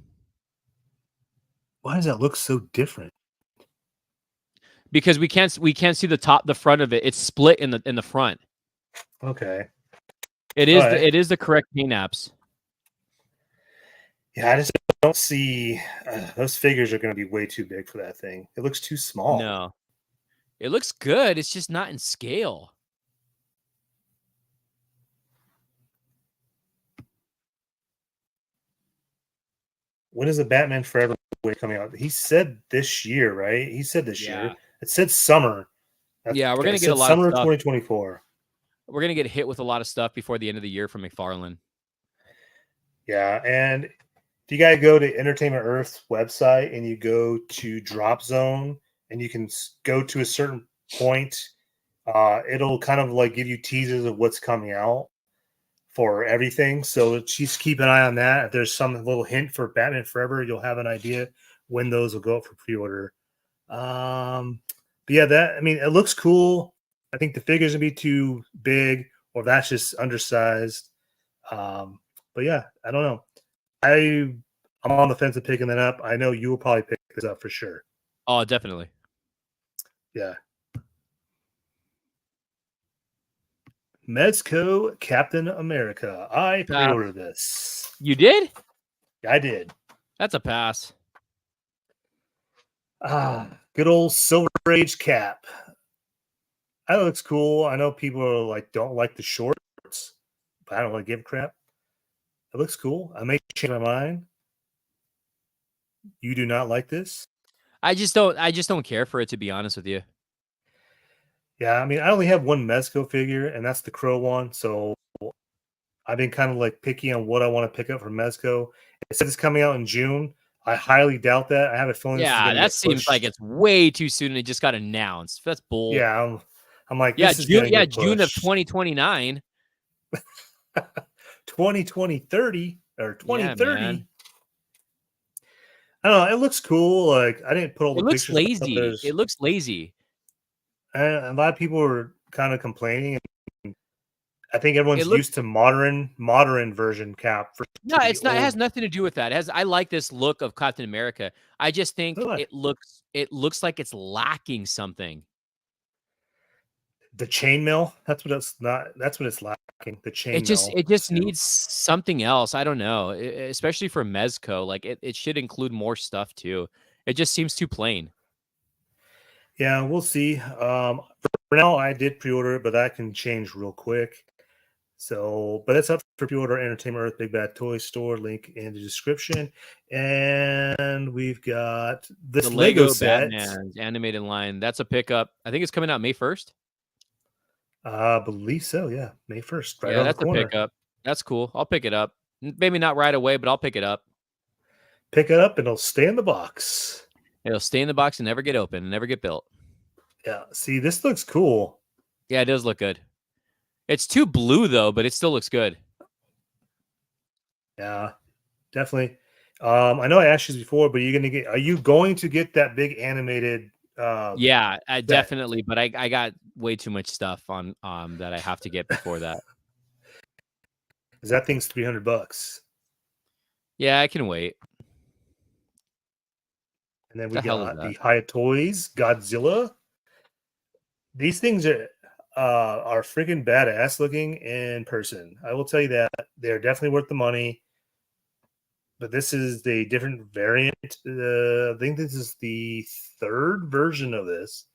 Why does that look so different? Because we can't see the front of it. It's split in the front. Okay. It is it is the correct paint apps. Yeah, I just don't see those figures are going to be way too big for that thing. It looks too small. No. It looks good. It's just not in scale. When is the Batman Forever Wave coming out? He said this year, right? He said this year. It said summer. We're going to get a lot summer of stuff. 2024. We're going to get hit with a lot of stuff before the end of the year from McFarlane. Yeah, and if you guys go to Entertainment Earth's website and you go to Drop Zone and you can go to a certain point, it'll kind of like give you teasers of what's coming out for everything. So just keep an eye on that. If there's some little hint for Batman Forever, you'll have an idea when those will go up for pre-order. But yeah, it looks cool. I think the figure's gonna be too big, or that's just undersized. But yeah, I don't know. I'm on the fence of picking that up. I know you will probably pick this up for sure. Oh, definitely. Yeah. Mezco Captain America. I pre-ordered this. You did? I did. That's a pass. Good old Silver Age Cap. That looks cool. I know people are don't like the shorts, but I don't really give a crap. It looks cool. I may change my mind. You do not like this? I just don't care for it, to be honest with you. Yeah, I mean, I only have one Mezco figure, and that's the Crow one. So I've been kind of like picky on what I want to pick up from Mezco. It says it's coming out in June. I highly doubt that. I have a feeling this is going to that get seems pushed. like it's way too soon and it just got announced. That's bull. Yeah, I'm like, yeah, this is going to get June of pushed. 2029. 2030 or 2030. Yeah, I don't know. It looks cool. Like, I didn't put all the pictures up. It looks lazy. A lot of people are kind of complaining. I think everyone's used to modern version Cap. No, it's not. It has nothing to do with that. I like this look of Captain America. I just think it looks like it's lacking something. The chainmail. That's what it's not. That's what it's lacking. The chainmail. It just needs something else. I don't know. Especially for Mezco, like it should include more stuff too. It just seems too plain. Yeah, we'll see. For now, I did pre-order it, but that can change real quick. So, but it's up for pre-order. Entertainment Earth Big Bad Toy Store. Link in the description. And we've got this the Lego set. Batman's animated line. That's a pickup. I think it's coming out May 1st. I believe so. Yeah, May 1st. Right. Yeah, that's a pickup. That's cool. I'll pick it up. Maybe not right away, but I'll pick it up. Pick it up, and it'll stay in the box. It'll stay in the box and never get open and never get built. Yeah. See, this looks cool. Yeah, it does look good. It's too blue though, but it still looks good. Yeah, definitely. I know I asked you this before, but are you going to get that big animated? Yeah, definitely. But I got way too much stuff on that I have to get before that. Because that thing's $300. Yeah, I can wait. And then we got the Hiya Toys Godzilla. These things are freaking badass looking in person. I will tell you that they're definitely worth the money. But this is the different variant. I think this is the third version of this.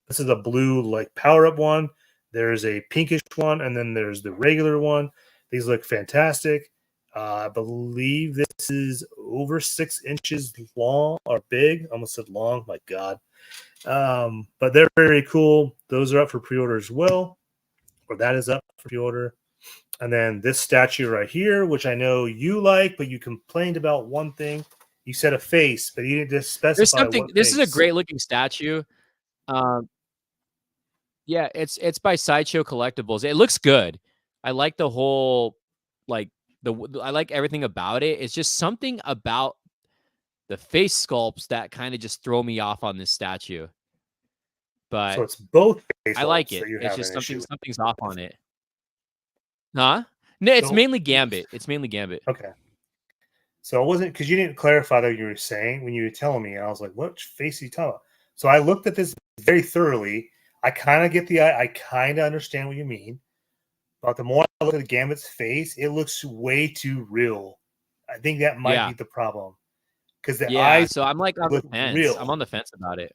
This is a blue like power up one. There's a pinkish one, and then there's the regular one. These look fantastic. I believe this is over 6 inches long or big. I almost said long. My God. But they're very cool. Those are up for pre-order as well. Or that is up for pre-order. And then this statue right here, which I know you like, but you complained about one thing. You said a face, but you didn't just specify what This face. is a great looking statue. Yeah, it's by Sideshow Collectibles. It looks good. I like the whole I like everything about it. It's just something about the face sculpts that kind of just throw me off on this statue. But so it's both face I like it. It's just something's off on it. Huh? No, it's mainly Gambit. It's mainly Gambit. Okay. So it wasn't because you didn't clarify that you were saying when you were telling me. I was like, what face are you talking about? So I looked at this very thoroughly. I kind of get I kind of understand what you mean. But the more I look at the Gambit's face, it looks way too real. I think that might be the problem. Because the eyes. So I'm like on the fence. Real. I'm on the fence about it.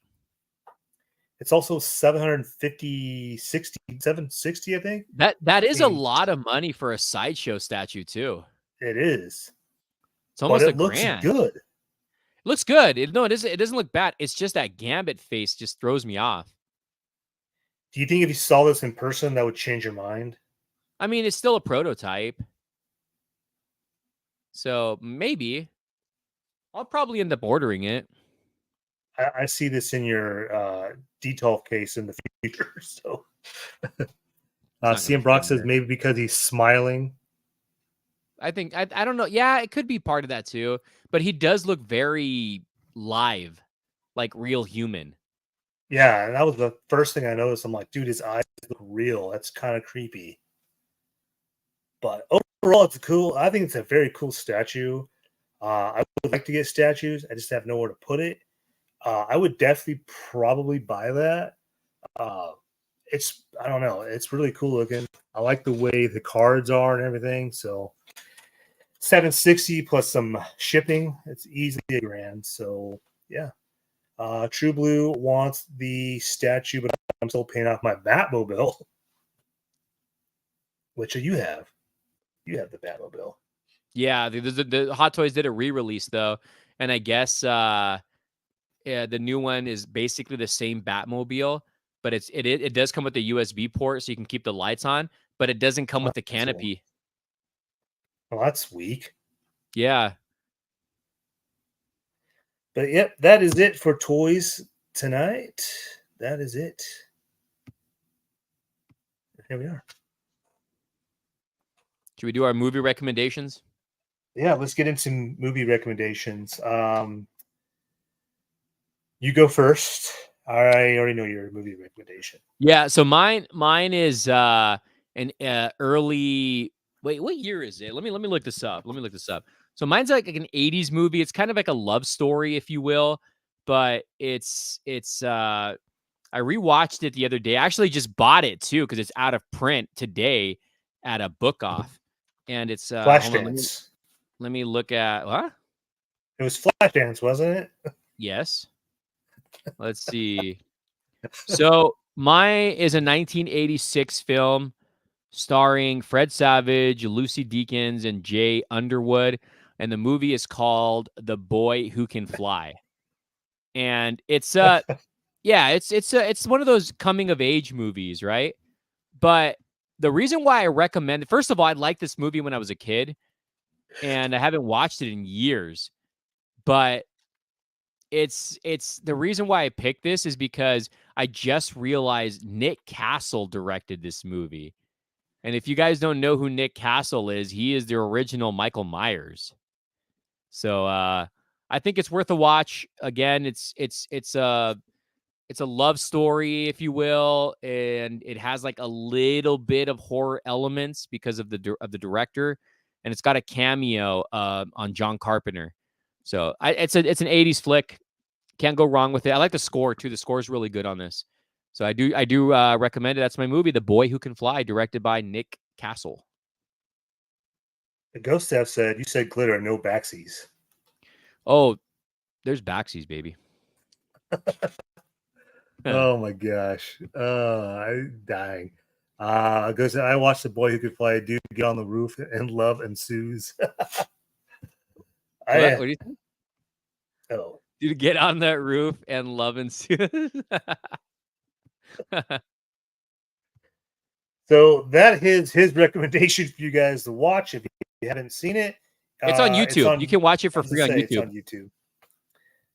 It's also $760, I think. That is a lot of money for a Sideshow statue too. It is. It's almost $1,000. Looks good. It looks good. It doesn't look bad. It's just that Gambit face just throws me off. Do you think if you saw this in person, that would change your mind? I mean, it's still a prototype. So maybe. I'll probably end up ordering it. I see this in your detail case in the future. So, CM Brock says maybe because he's smiling. I think I don't know. Yeah, it could be part of that too. But he does look very live, like real human. Yeah, and that was the first thing I noticed. I'm like, dude, his eyes look real. That's kind of creepy. But overall, it's cool. I think it's a very cool statue. I would like to get statues. I just have nowhere to put it. I would definitely probably buy that. I don't know. It's really cool looking. I like the way the cards are and everything. So $760 plus some shipping. It's easily $1,000. So yeah. True Blue wants the statue, but I'm still paying off my Batmobile. Which you have. You have the Batmobile. Yeah, the Hot Toys did a re-release though, and I guess the new one is basically the same Batmobile, but it does come with the USB port so you can keep the lights on, but it doesn't come with the canopy. Cool. Well, that's weak. Yeah. But yep, that is it for toys tonight. That is it. Here we are. Should we do our movie recommendations? Yeah, let's get into movie recommendations. You go first. I already know your movie recommendation. Yeah, so mine is an early. Wait, what year is it? Let me look this up. So mine's like an 80s movie. It's kind of like a love story, if you will, but it's I rewatched it the other day. I actually just bought it too because it's out of print today at a book off. And it's Flashdance. Let me look at what? It was Flashdance, wasn't it? Yes. Let's see. So mine is a 1986 film starring Fred Savage, Lucy Deakins, and Jay Underwood. And the movie is called The Boy Who Can Fly. And it's yeah, it's one of those coming of age movies, right? But the reason why I recommend it, first of all, I liked this movie when I was a kid, and I haven't watched it in years. But it's the reason why I picked this is because I just realized Nick Castle directed this movie. And if you guys don't know who Nick Castle is, he is the original Michael Myers. So I think it's worth a watch. Again, it's a love story, if you will, and it has like a little bit of horror elements because of the director, and it's got a cameo on John Carpenter. So it's an 80s flick. Can't go wrong with it. I like the score too. The score is really good on this. So I do recommend it. That's my movie, The Boy Who Can Fly, directed by Nick Castle. The Ghost Staff said, you said glitter, no backsies. Oh, there's backsies, baby. Oh my gosh. I'm dying. Goes, I watched The Boy Who Could Fly. Dude, get on the roof and love ensues. What do you think? Oh. Dude, get on that roof and love ensues. So that is his recommendation for you guys to watch if you haven't seen it. It's on YouTube. You can watch it for free on YouTube. It's on YouTube.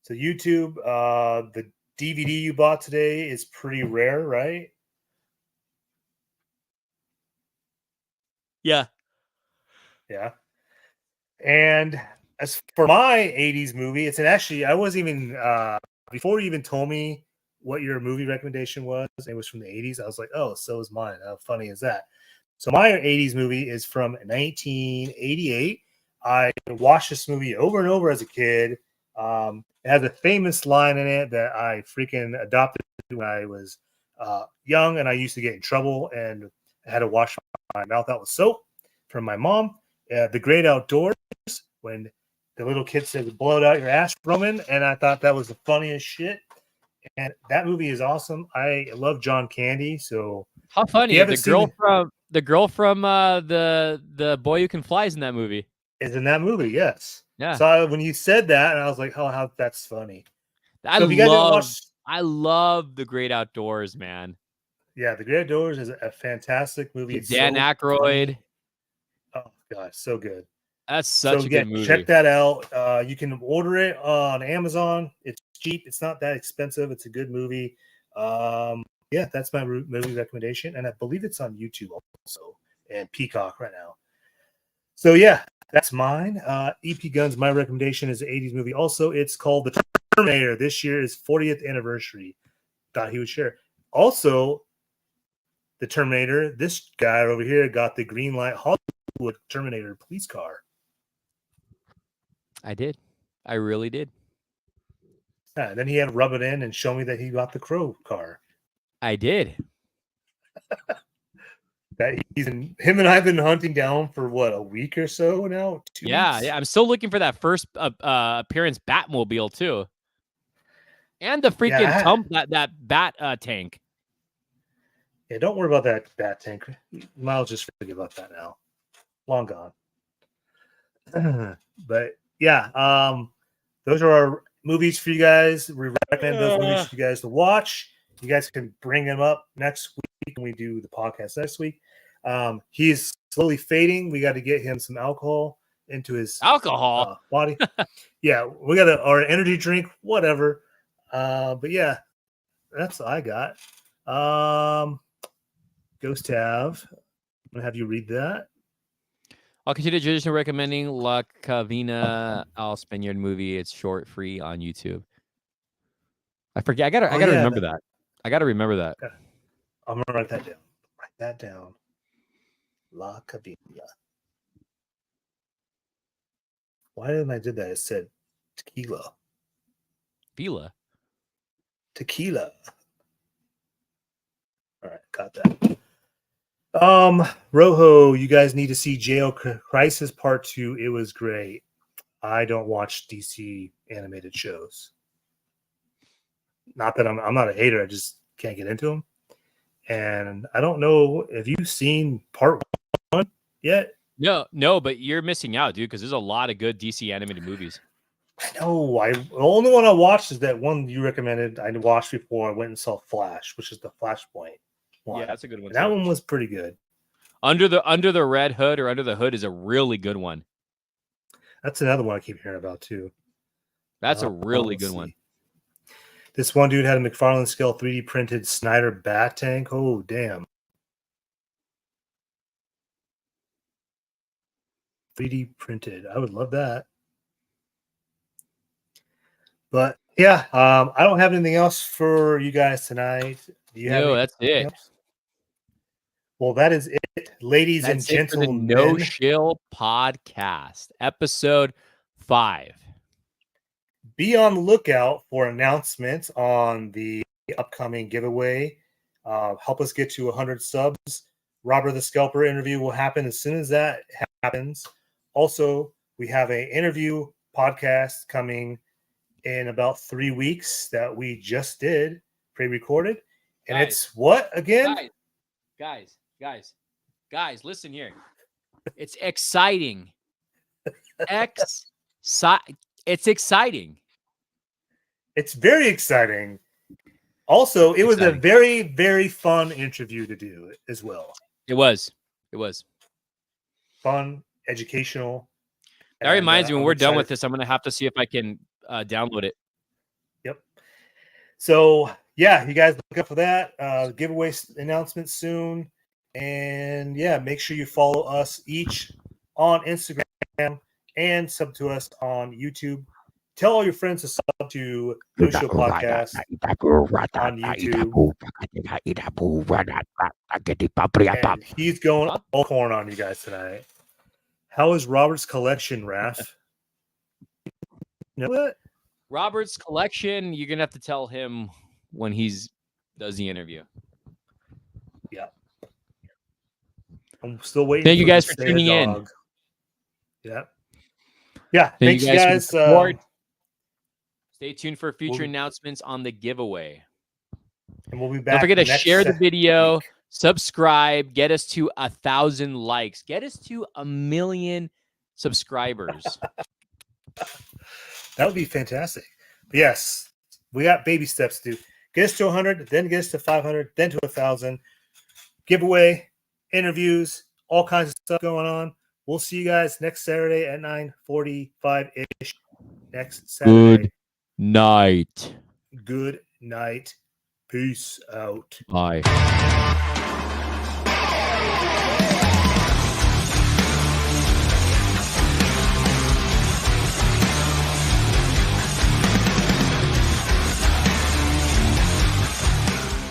So YouTube, the DVD you bought today is pretty rare, right? Yeah. Yeah. And as for my 80s movie, it's actually, I wasn't even, before you even told me what your movie recommendation was, it was from the 80s. I was like, oh, so is mine. How funny is that? So my 80s movie is from 1988. I watched this movie over and over as a kid. It has a famous line in it that I freaking adopted when I was young, and I used to get in trouble and I had to wash my mouth out with soap from my mom. The Great Outdoors, when the little kid said, blow it out your ass, Roman, and I thought that was the funniest shit. And that movie is awesome. I love John Candy. So how funny the girl from the Boy Who Can Fly is in that movie. Is in that movie, yes. Yeah. So when you said that, and I was like, oh, how that's funny. I love The Great Outdoors, man. Yeah, The Great Outdoors is a fantastic movie. Dan Aykroyd. Funny. Oh gosh, so good. That's such a good movie. Check that out. You can order it on Amazon. It's cheap. It's not that expensive. It's a good movie. Yeah, that's my movie recommendation, and I believe it's on YouTube also and Peacock right now. So yeah, that's mine. EP Guns. My recommendation is an 80s movie. Also, it's called The Terminator. This year is 40th anniversary. Thought he would share. Also, The Terminator. This guy over here got the green light Hollywood Terminator police car. I did. I really did. Yeah, then he had to rub it in and show me that he got the Crow car. I did. Him and I've been hunting down for what, a week or so now? 2 weeks? Yeah. I'm still looking for that first appearance Batmobile too, and the freaking that bat tank. Yeah, don't worry about that bat tank. I'll just forget about that now. Long gone. But yeah, those are our movies for you guys. We recommend those movies for you guys to watch. You guys can bring them up next week when we do the podcast next week. He's slowly fading. We got to get him some alcohol into his body. Yeah, we got our energy drink, whatever. But yeah, that's all I got. Ghost Tav, I'm gonna have you read that. I'll continue tradition recommending La Cavina Al Spaniard movie. It's short, free on YouTube. I forget. I gotta remember that. I gotta remember that. I'm gonna write that down. Write that down. La Cavina. Why didn't I do that? It said tequila. Tequila. All right, got that. Rojo, you guys need to see Jail Crisis Part 2. It was great. I don't watch DC animated shows. Not that I'm not a hater. I just can't get into them. And I don't know. Have you seen Part 1 yet? No, but you're missing out, dude, because there's a lot of good DC animated movies. I know. The only one I watched is that one you recommended. I watched before I went and saw Flash, which is the Flashpoint one. Yeah, that's a good one. And that one was pretty good. Under the Red Hood or Under the Hood is a really good one. That's another one I keep hearing about too. That's a really good one. This one dude had a McFarlane scale 3D printed Snyder bat tank. Oh, damn. 3D printed. I would love that. But yeah, I don't have anything else for you guys tonight. Do you have that's it. Else? Well, that is it, ladies and gentlemen. No Shill Podcast, episode 5. Be on the lookout for announcements on the upcoming giveaway. Help us get to 100 subs. Robert the Scalper interview will happen as soon as that happens. Also, we have an interview podcast coming in about 3 weeks that we just did, pre-recorded. And it's what again? Guys, listen here. It's exciting. It's exciting. It's very exciting. Also, it was a very, very fun interview to do as well. It was. Fun, educational. That reminds me, when we're done with this, I'm going to have to see if I can download it. Yep. So, yeah, you guys look up for that. Giveaway announcement soon. And, yeah, make sure you follow us each on Instagram and sub to us on YouTube. Tell all your friends to sub to No Shill Podcast on YouTube. And he's going all corn on you guys tonight. How is Robert's collection, Raph? You know what? Robert's collection, you're going to have to tell him when does the interview. Yeah. I'm still waiting. Thank you guys for tuning in. Yeah. Yeah. Thanks, you guys. Stay tuned for future announcements on the giveaway. And we'll be back. Don't forget to share the video, subscribe, get us to 1,000 likes, get us to 1 million subscribers. That would be fantastic. But yes, we got baby steps to get us to 100, then get us to 500, then to 1,000. Giveaway, interviews, all kinds of stuff going on. We'll see you guys next Saturday at 9:45-ish. Next Saturday. Good night. Good night. Peace out. Bye.